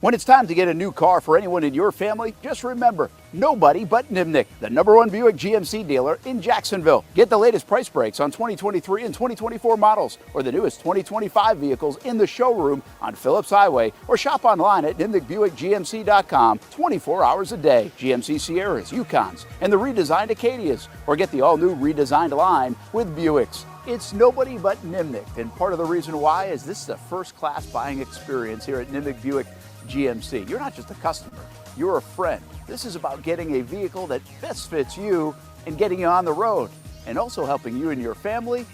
When it's time to get a new car for anyone in your family, just remember, nobody but Nimnick, the #1 Buick GMC dealer in Jacksonville. Get the latest price breaks on 2023 and 2024 models or the newest 2025 vehicles in the showroom on Phillips Highway or shop online at NimnickBuickGMC.com 24 hours a day. GMC Sierras, Yukons, and the redesigned Acadias, or get the all-new redesigned line with Buicks. It's nobody but Nimnick, and part of the reason why is this is a first-class buying experience here at Nimnick Buick GMC. You're not just a customer, you're a friend. This is about getting a vehicle that best fits you and getting you on the road, and also helping you and your family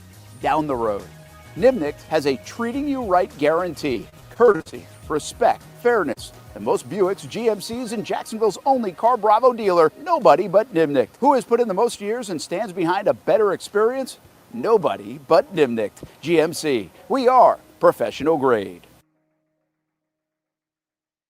down the road. Nimnick has a treating you right guarantee, courtesy, respect, fairness, and most Buicks, GMCs, and Jacksonville's only Car Bravo dealer, nobody but Nimnick. Who has put in the most years and stands behind a better experience? Nobody but Nimnick GMC. We are professional grade.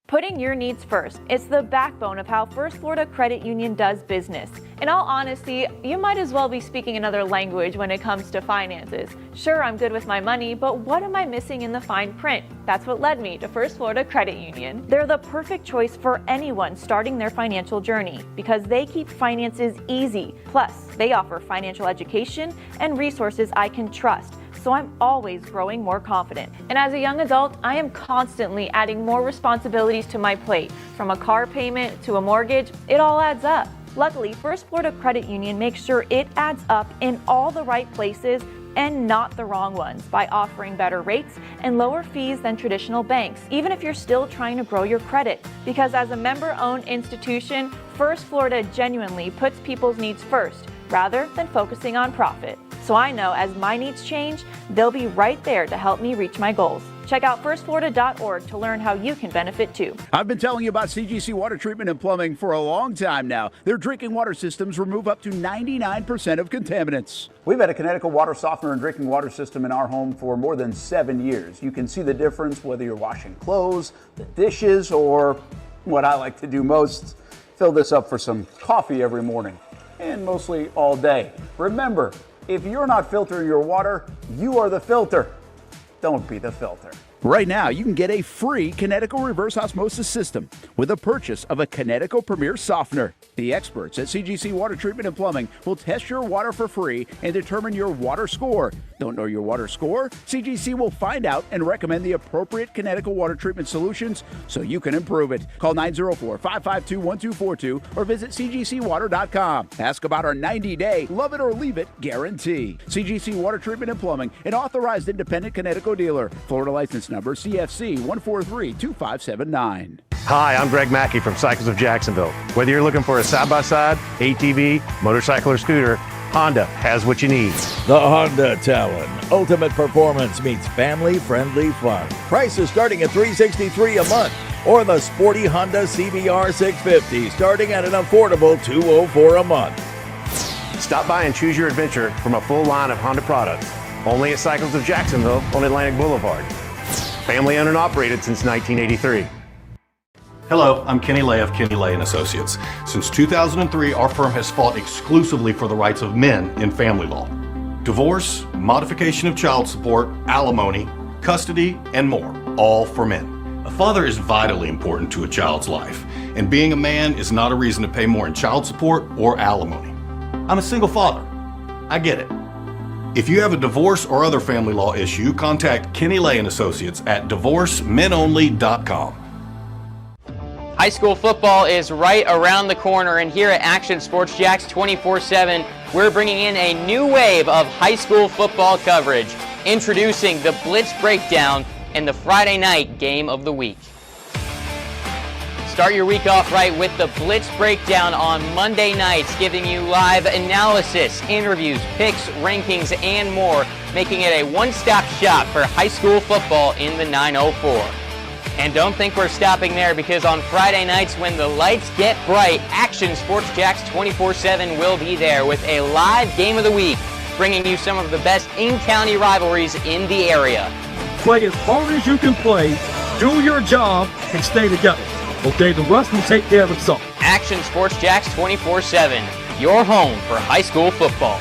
Putting your needs first. It's the backbone of how First Florida Credit Union does business. In all honesty, you might as well be speaking another language when it comes to finances. Sure, I'm good with my money, but what am I missing in the fine print? That's what led me to First Florida Credit Union. They're the perfect choice for anyone starting their financial journey because they keep finances easy. Plus, they offer financial education and resources I can trust. So I'm always growing more confident. And as a young adult, I am constantly adding more responsibilities to my plate. From a car payment to a mortgage, it all adds up. Luckily, First Florida Credit Union makes sure it adds up in all the right places and not the wrong ones by offering better rates and lower fees than traditional banks, even if you're still trying to grow your credit. Because as a member-owned institution, First Florida genuinely puts people's needs first rather than focusing on profit. So I know as my needs change, they'll be right there to help me reach my goals. Check out firstflorida.org to learn how you can benefit too. I've been telling you about CGC Water Treatment and Plumbing for a long time now. Their drinking water systems remove up to 99% of contaminants. We've had a Connecticut water softener and drinking water system in our home for more than 7 years. You can see the difference whether you're washing clothes, the dishes, or what I like to do most, fill this up for some coffee every morning, and mostly all day. Remember, if you're not filtering your water, you are the filter. Don't be the filter. Right now, you can get a free Connecticut reverse osmosis system with a purchase of a Connecticut Premier Softener. The experts at CGC Water Treatment and Plumbing will test your water for free and determine your water score. Don't know your water score? CGC will find out and recommend the appropriate Connecticut water treatment solutions so you can improve it. Call 904-552-1242 or visit cgcwater.com. Ask about our 90-day love it or leave it guarantee. CGC Water Treatment and Plumbing, an authorized independent Connecticut dealer. Florida license number CFC 1432579. Hi, I'm Greg Mackey from Cycles of Jacksonville. Whether you're looking for a side-by-side, ATV, motorcycle, or scooter, Honda has what you need. The Honda Talon. Ultimate performance meets family-friendly fun. Prices starting at $363 a month. Or the sporty Honda CBR 650 starting at an affordable $204 a month. Stop by and choose your adventure from a full line of Honda products. Only at Cycles of Jacksonville on Atlantic Boulevard. Family owned and operated since 1983. Hello, I'm Kenny Lay of Kenny Lay & Associates. Since 2003, our firm has fought exclusively for the rights of men in family law. Divorce, modification of child support, alimony, custody, and more, all for men. A father is vitally important to a child's life, and being a man is not a reason to pay more in child support or alimony. I'm a single father. I get it. If you have a divorce or other family law issue, contact Kenny Lay & Associates at divorcemenonly.com. High school football is right around the corner, and here at Action Sports Jax 24/7, we're bringing in a new wave of high school football coverage, introducing the Blitz Breakdown and the Friday night game of the week. Start your week off right with the Blitz Breakdown on Monday nights, giving you live analysis, interviews, picks, rankings, and more, making it a one-stop shop for high school football in the 904. And don't think we're stopping there, because on Friday nights when the lights get bright, Action Sports Jacks 24/7 will be there with a live game of the week, bringing you some of the best in-county rivalries in the area. Play as hard as you can play, do your job, and stay together. Okay, the rest will take care of itself. Action Sports Jacks 24/7, your home for high school football.